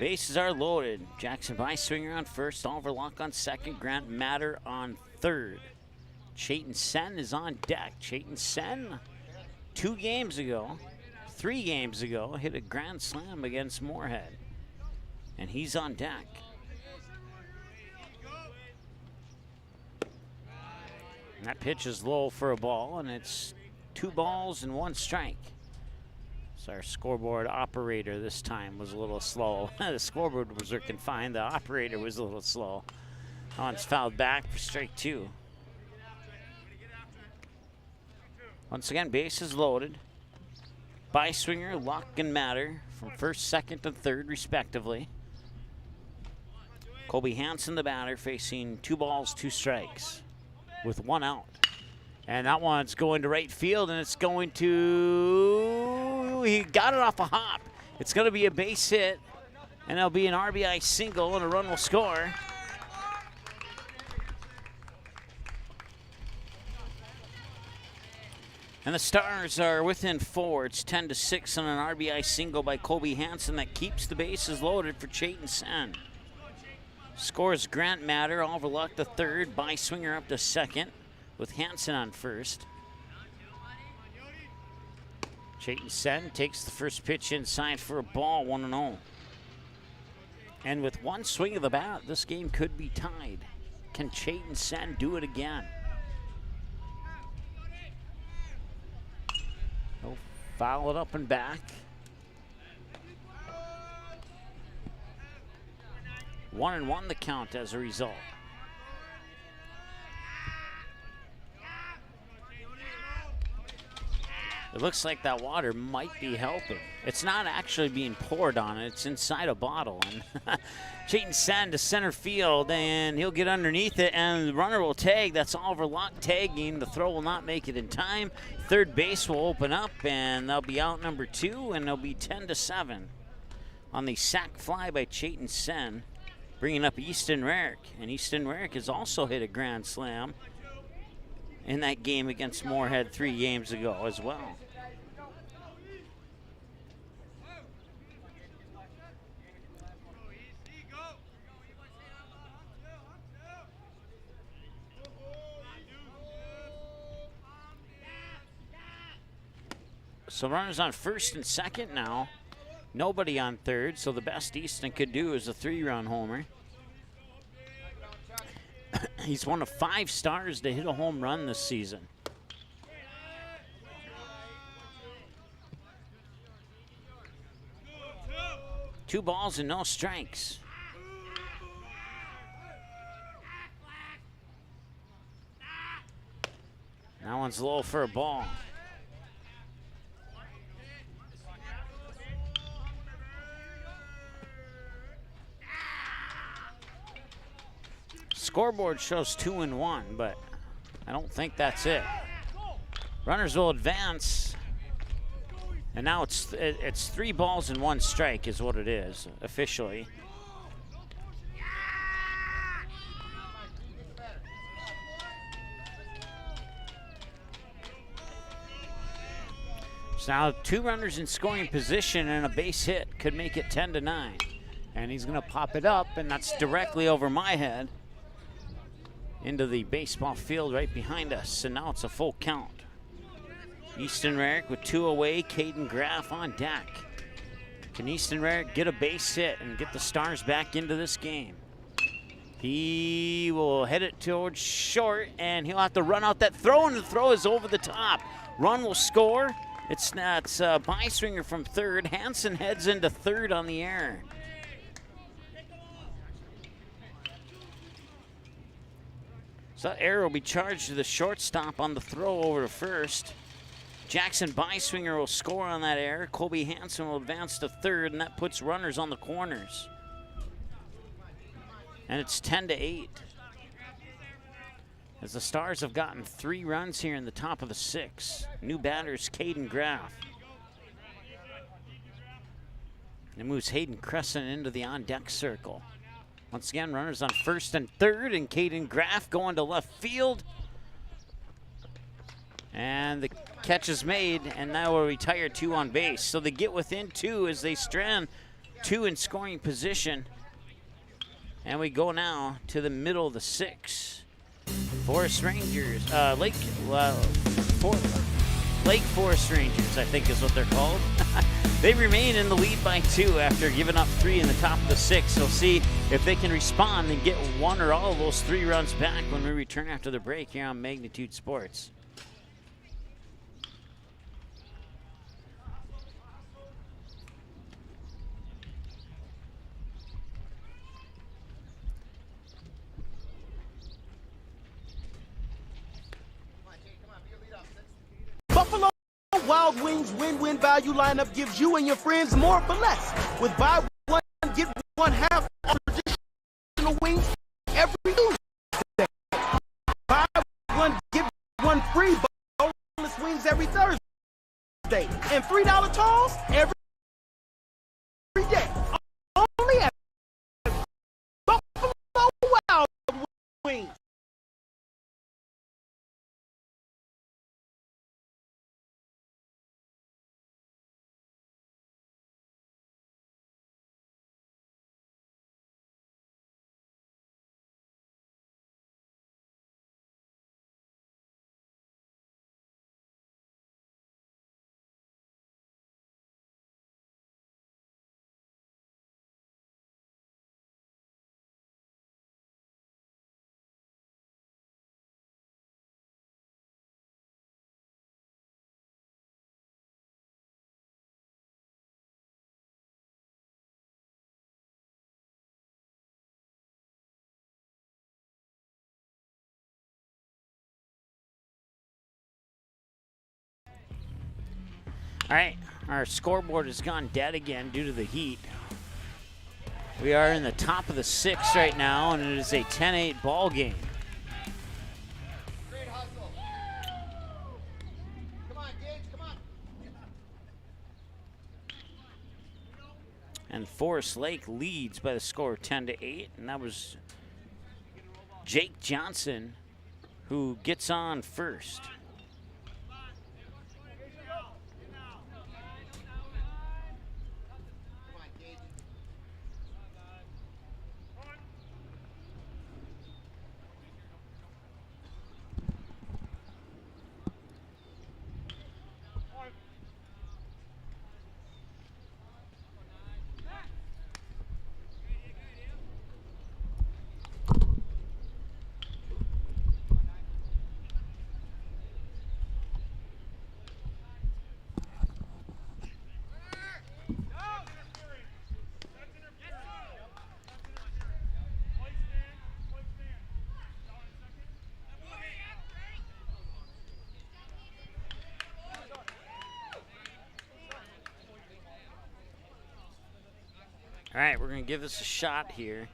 Bases are loaded. Jackson Byswinger on first, Oliver Luck on second, Grant Matter on third. Chayton Sen is on deck. Chayton Sen, 3 games ago, hit a grand slam against Moorhead. And he's on deck. And that pitch is low for a ball, and it's 2 balls and 1 strike. So our scoreboard operator this time was a little slow. The scoreboard was working fine. The operator was a little slow. It's fouled back for strike 2. Once again, bases loaded. Byswinger, Luck, and Matter from first, second, and third, respectively. Kobe Hansen, the batter, facing 2 balls, 2 strikes with 1 out. And that one's going to right field, and it's going to... He got it off a hop. It's going to be a base hit, and it'll be an RBI single, and a run will score. And the Stars are within 4. It's 10-6 on an RBI single by Kobe Hansen that keeps the bases loaded for Chayton Sen. Scores Grant Matter, Oliver Luck the third, Byswinger up to second with Hansen on first. Chayton Sen takes the first pitch inside for a ball, 1-0. And with 1 swing of the bat, this game could be tied. Can Chayton Sen do it again? He'll foul it up and back. 1-1 the count as a result. It looks like that water might be helping. It's not actually being poured on it. It's inside a bottle. And Chayton Sen to center field, and he'll get underneath it, and the runner will tag. That's Oliver Locke tagging. The throw will not make it in time. Third base will open up, and they'll be out number 2, and they'll be 10-7 on the sac fly by Chayton Sen, bringing up Easton Rarick. And Easton Rarick has also hit a grand slam in that game against Moorhead 3 games ago as well. So runners on first and second now. Nobody on third, so the best Easton could do is a 3-run homer. He's one of 5 stars to hit a home run this season. Two balls and no strikes. That one's low for a ball. Scoreboard shows 2-1, but I don't think that's it. Runners will advance, and now it's 3 balls and 1 strike is what it is officially. So now 2 runners in scoring position and a base hit could make it 10-9, and he's going to pop it up, and that's directly over my head into the baseball field right behind us, and now it's a full count. Easton Rarick with 2 away, Caden Graff on deck. Can Easton Rarick get a base hit and get the Stars back into this game? He will head it towards short, and he'll have to run out that throw, and the throw is over the top. Run will score. It's Beiswinger from third. Hansen heads into third on the air. So that error will be charged to the shortstop on the throw over to first. Jackson Beiswinger will score on that error. Colby Hansen will advance to third, and that puts runners on the corners. And it's 10-8. As the Stars have gotten 3 runs here in the top of the 6th. New batters, Caden Graff. And it moves Hayden Crescent into the on-deck circle. Once again, runners on first and third, and Caden Graff going to left field. And the catch is made, and now we'll retire 2 on base. So they get within 2 as they strand 2 in scoring position. And we go now to the middle of the 6th. Forest Rangers, Lake Forest Rangers, I think is what they're called. They remain in the lead by 2 after giving up 3 in the top of the 6th. So see if they can respond and get 1 or all of those 3 runs back when we return after the break here on Magnitude Sports. Buffalo Wild Wings win-win value lineup gives you and your friends more for less. With buy one, get one half traditional wings every Tuesday. Buy one, get one free boneless wings every Thursday. And $3 tolls every day. Only at Buffalo Wild Wings. All right, our scoreboard has gone dead again due to the heat. We are in the top of the 6th right now, and it is a 10-8 ball game. Great hustle. Come on, Gage, come on. And Forest Lake leads by the score of 10-8, and that was Jake Johnson who gets on first. All right, we're going to give this a shot here.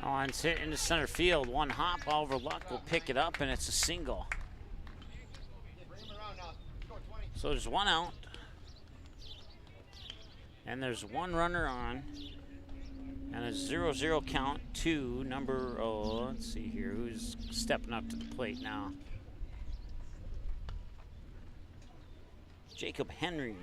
On into center field, one hop, Oliver Luck will pick it up, and it's a single. So there's one out, and there's one runner on, and a 0-0 count to number, let's see here, who's stepping up to the plate now? Jacob Henry.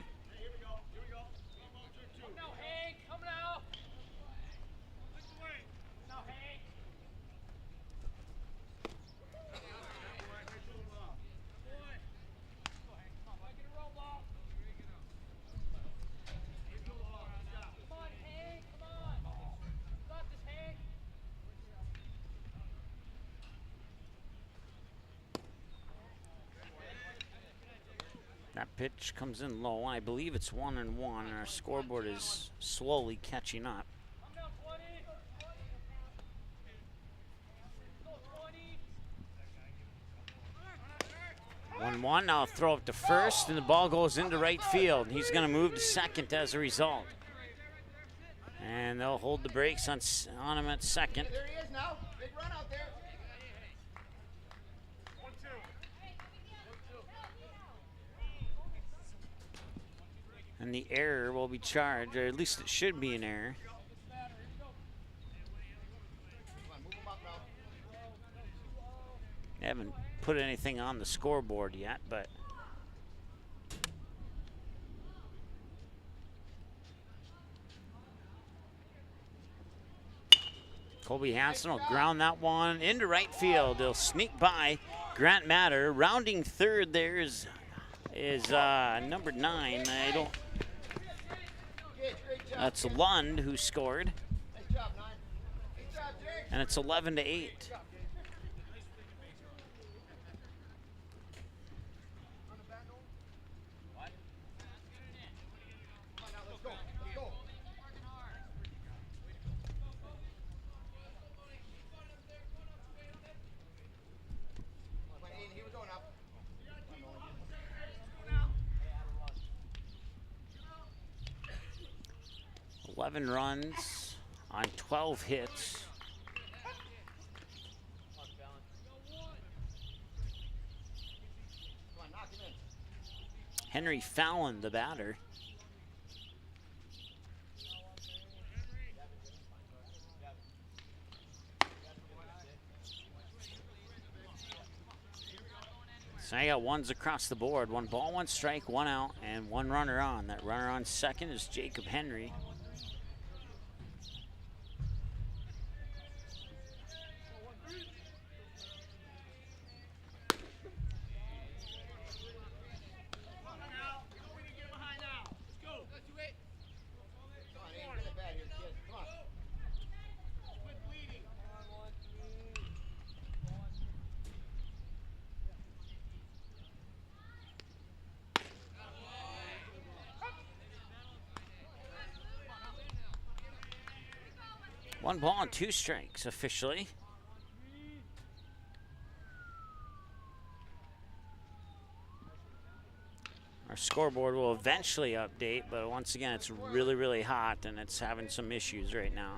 That pitch comes in low. I believe it's 1-1, and our scoreboard is slowly catching up. 1-1. Now throw up to first, and the ball goes into right field. He's going to move to second as a result. And they'll hold the brakes on him at second. There he is now. Big run out there. And the error will be charged, or at least it should be an error. They haven't put anything on the scoreboard yet, but Colby Hansen will ground that one into right field. They'll sneak by Grant Matter. Rounding third there is number 9. I don't. That's Lund who scored. And it's 11-8. Eleven runs on 12 hits. Henry Fallon, the batter. So I got ones across the board. 1 ball, 1 strike, 1 out, and 1 runner on. That runner on second is Jacob Henry. 1 ball and 2 strikes officially. Our scoreboard will eventually update, but once again, it's really, really hot and it's having some issues right now.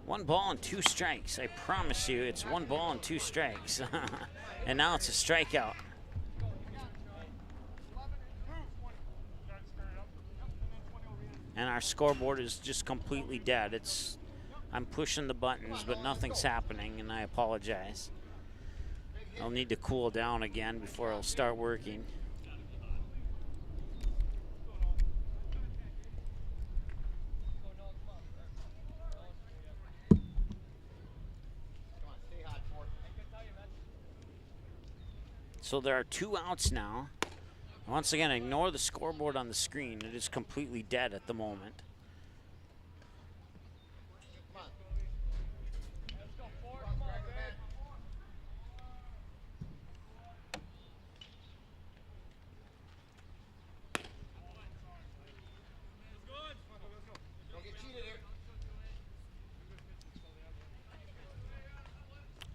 One ball and 2 strikes. I promise you, it's 1 ball and 2 strikes. And now it's a strikeout. And our scoreboard is just completely dead. I'm pushing the buttons, but nothing's happening, and I apologize. I'll need to cool down again before I'll start working. So there are 2 outs now. Once again, ignore the scoreboard on the screen. It is completely dead at the moment.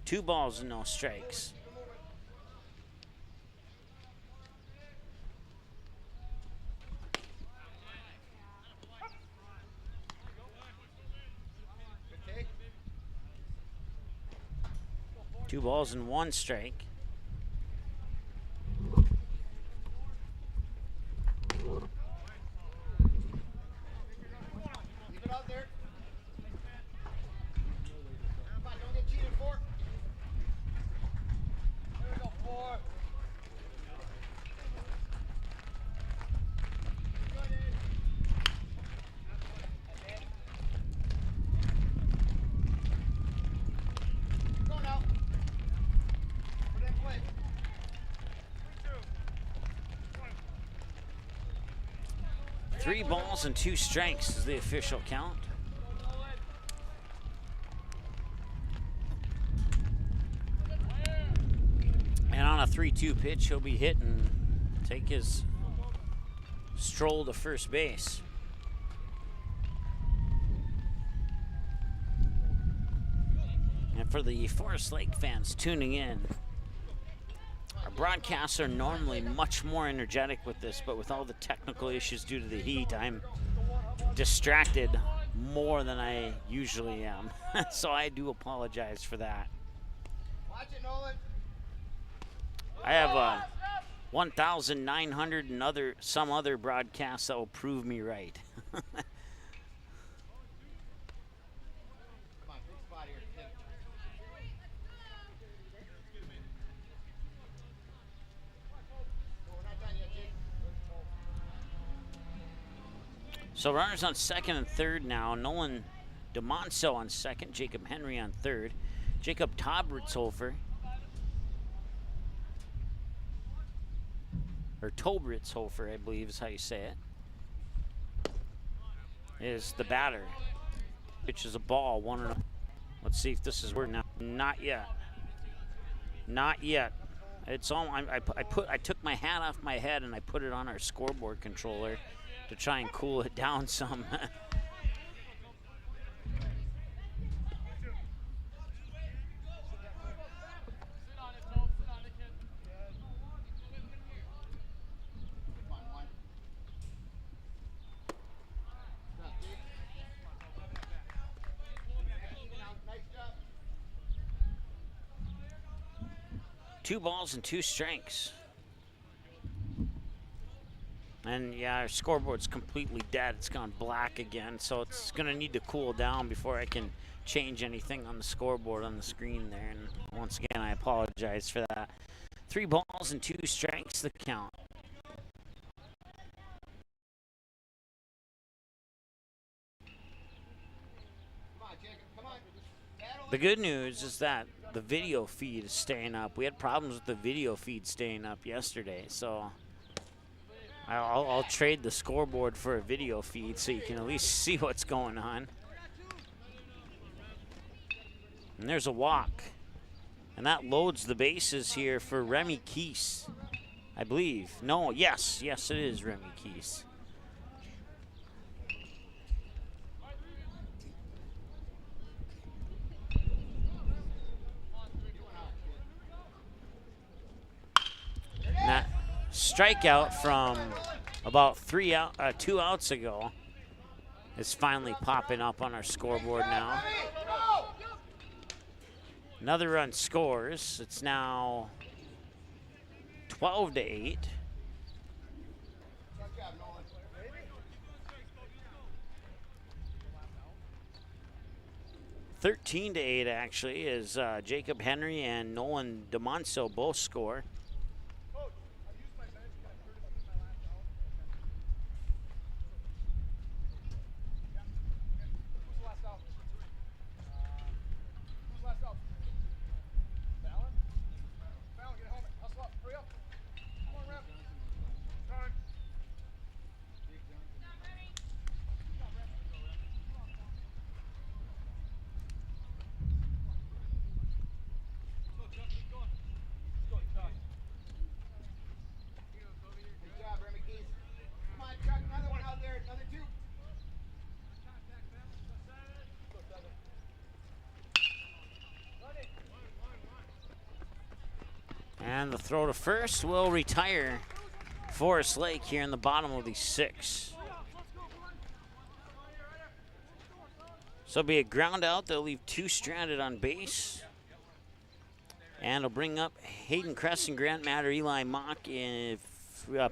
Two balls and no strikes. Two balls and 1 strike. Leave it out there. Don't get cheated for. There we go, 4. Go now. Put it in play. 3 balls and 2 strikes is the official count. And on a 3-2 pitch, he'll be hit and take his stroll to first base. And for the Forest Lake fans tuning in, our broadcasts are normally much more energetic with this, but with all the technical issues due to the heat, I'm distracted more than I usually am. So I do apologize for that. Watch it, Nolan. I have 1,900 and some other broadcasts that will prove me right. Come on, big spot here, kid. No, we're not done yet, Jake. So runners on second and third now. Nolan DeMonso on second. Jacob Henry on third. Jacob Tobritzhofer. Or Tobritzhofer, I believe is how you say it. Is the batter. Pitch is a ball. 1-0. Let's see if this is working now. Not yet. Not yet. It's all. I took my hat off my head and I put it on our scoreboard controller to try and cool it down some. Two balls and 2 strikes. And yeah, our scoreboard's completely dead. It's gone black again, so it's gonna need to cool down before I can change anything on the scoreboard on the screen there. And once again, I apologize for that. 3 balls and 2 strikes the count. The good news is that the video feed is staying up. We had problems with the video feed staying up yesterday, so I'll trade the scoreboard for a video feed so you can at least see what's going on. And there's a walk. And that loads the bases here for Remy Keese, I believe. No, yes, it is Remy Keese. And that strikeout from about 2 outs ago is finally popping up on our scoreboard now. Another run scores. It's now 12-8. (13-8) actually, as Jacob Henry and Nolan DeMonso both score. And the throw to first will retire Forest Lake here in the bottom of the 6th. So it'll be a ground out. They'll leave 2 stranded on base. And it'll bring up Hayden Kress and Grant Matter, Eli Mock in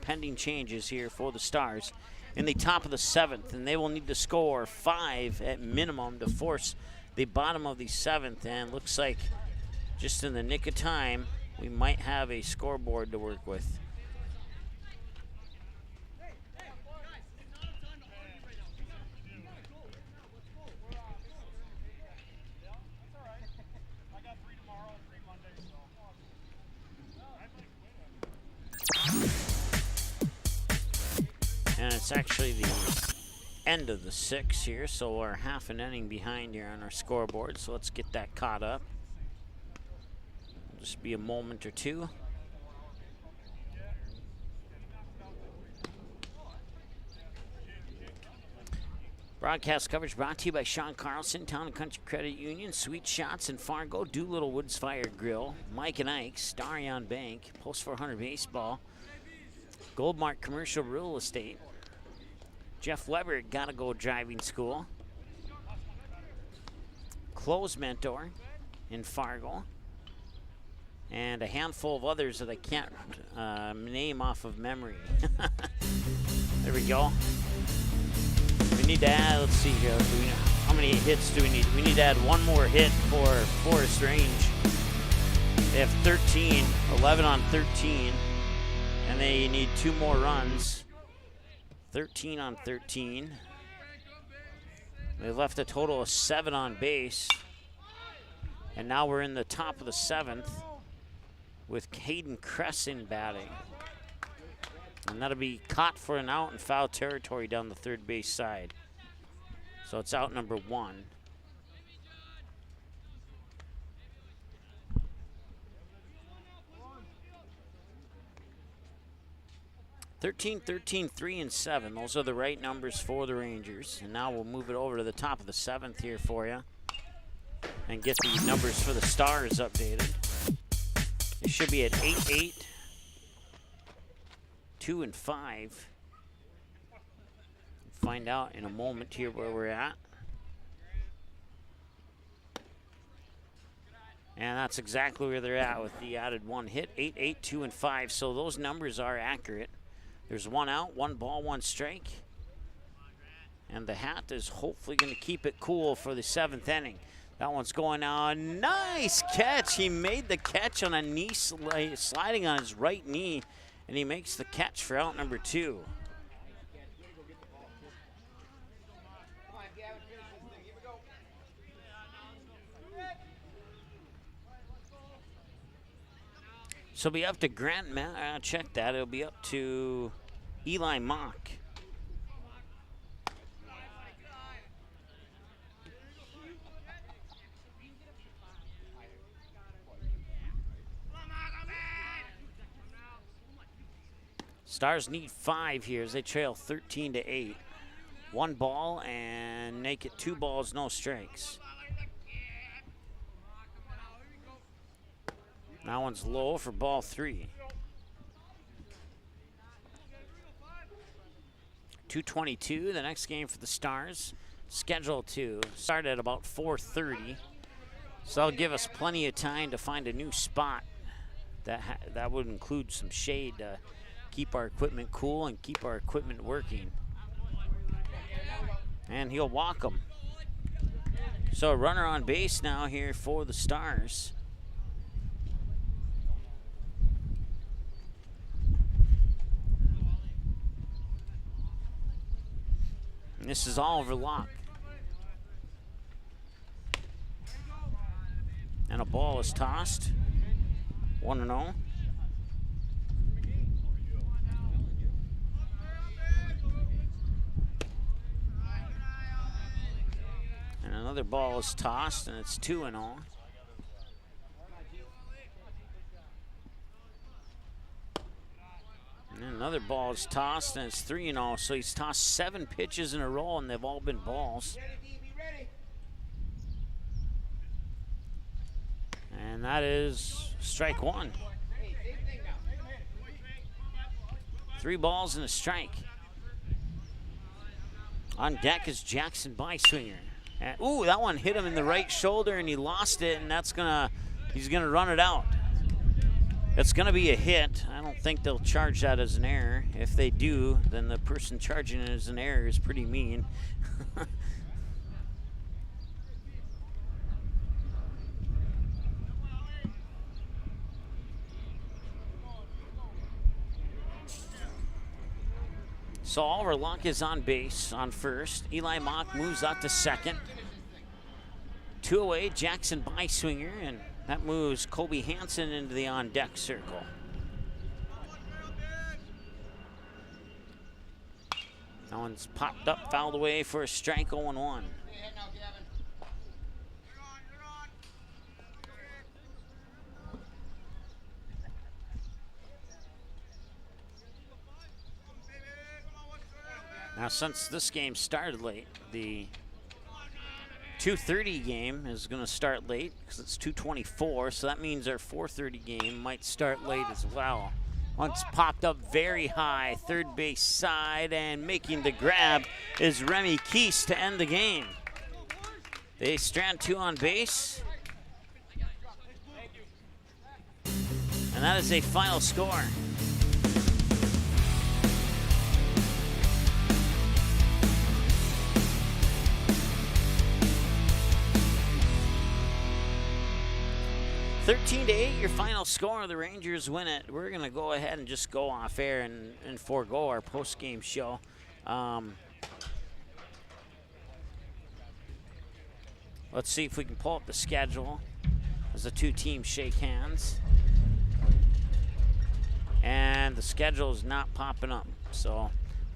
pending changes here for the Stars in the top of the 7th. And they will need to score 5 at minimum to force the bottom of the 7th. And looks like just in the nick of time, we might have a scoreboard to work with. And it's actually the end of the 6th here, so we're half an inning behind here on our scoreboard. So let's get that caught up. Just be a moment or two. Broadcast coverage brought to you by Sean Carlson, Town and Country Credit Union, Sweet Shots in Fargo, Doolittle Woods Fire Grill, Mike and Ike's, Darion Bank, Post 400 Baseball, Goldmark Commercial Real Estate, Jeff Weber, Gotta Go Driving School, Close Mentor in Fargo, and a handful of others that I can't name off of memory. There we go. We need to add, let's see here, how many hits do we need? We need to add 1 more hit for Forest Range. They have 13, 11 on 13, and they need 2 more runs. 13 on 13. They left a total of 7 on base. And now we're in the top of the 7th. With Hayden Cresson batting. And that'll be caught for an out in foul territory down the third base side. So it's out number 1. (13, 13, 3, and 7). Those are the right numbers for the Rangers. And now we'll move it over to the top of the 7th here for you. And get the numbers for the Stars updated. It should be at 8-8, 2 and 5. Find out in a moment here where we're at. And that's exactly where they're at with the added 1 hit. 8-8, 2 and 5. So those numbers are accurate. There's 1 out, 1 ball, 1 strike. And the Hat is hopefully going to keep it cool for the 7th inning. That one's going on. Nice catch. He made the catch on a knee sliding on his right knee, and he makes the catch for out number 2. So it'll be up to Grant. Check that. It'll be up to Eli Mock. Stars need 5 here as they trail 13-8. 1 ball and make it 2 balls, no strikes. That one's low for ball 3. 2:22, the next game for the Stars. Scheduled to start at about 4:30. So that'll give us plenty of time to find a new spot. That would include some shade to keep our equipment cool and keep our equipment working. And he'll walk them. So a runner on base now here for the Stars. And this is Oliver Locke. And a ball is tossed. 1-0. And another ball is tossed, and it's 2-0. And then another ball is tossed, and it's 3-0. So he's tossed 7 pitches in a row, and they've all been balls. And that is strike 1. 3 balls and a strike. On deck is Jackson Byswinger. And, ooh, that one hit him in the right shoulder, and he lost it, and he's gonna run it out. It's gonna be a hit. I don't think they'll charge that as an error. If they do, then the person charging it as an error is pretty mean. So Oliver Locke is on base on first. Eli Mock moves out to second. 2 away, Jackson Byswinger, and that moves Kobe Hansen into the on-deck circle. That one's popped up, fouled away for a strike, 0-1. Now, since this game started late, the 2:30 game is going to start late because it's 2:24, so that means our 4:30 game might start late as well. Once popped up very high, third base side, and making the grab is Remy Keese to end the game. They strand 2 on base. And that is a final score. (13-8), your final score. The Rangers win it. We're going to go ahead and just go off air and forego our post-game show. Let's see if we can pull up the schedule as the 2 teams shake hands. And the schedule is not popping up, so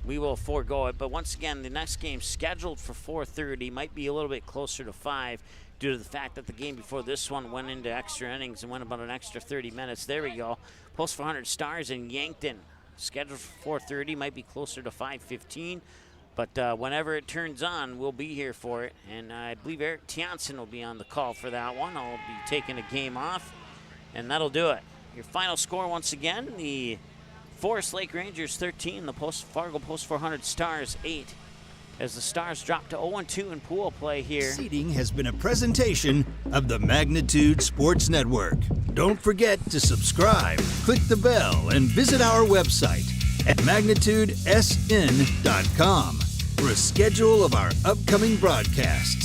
we will forego it. But once again, the next game scheduled for 4:30 might be a little bit closer to 5. Due to the fact that the game before this one went into extra innings and went about an extra 30 minutes. There we go. Post 400 Stars in Yankton. Scheduled for 4:30, might be closer to 5:15. But whenever it turns on, we'll be here for it. And I believe Eric Tiansen will be on the call for that one. I'll be taking a game off, and that'll do it. Your final score once again, the Forest Lake Rangers 13, the Fargo Post 400 Stars 8. As the Stars drop to 0-2 in pool play here. Seating has been a presentation of the Magnitude Sports Network. Don't forget to subscribe, click the bell, and visit our website at magnitudesn.com for a schedule of our upcoming broadcasts.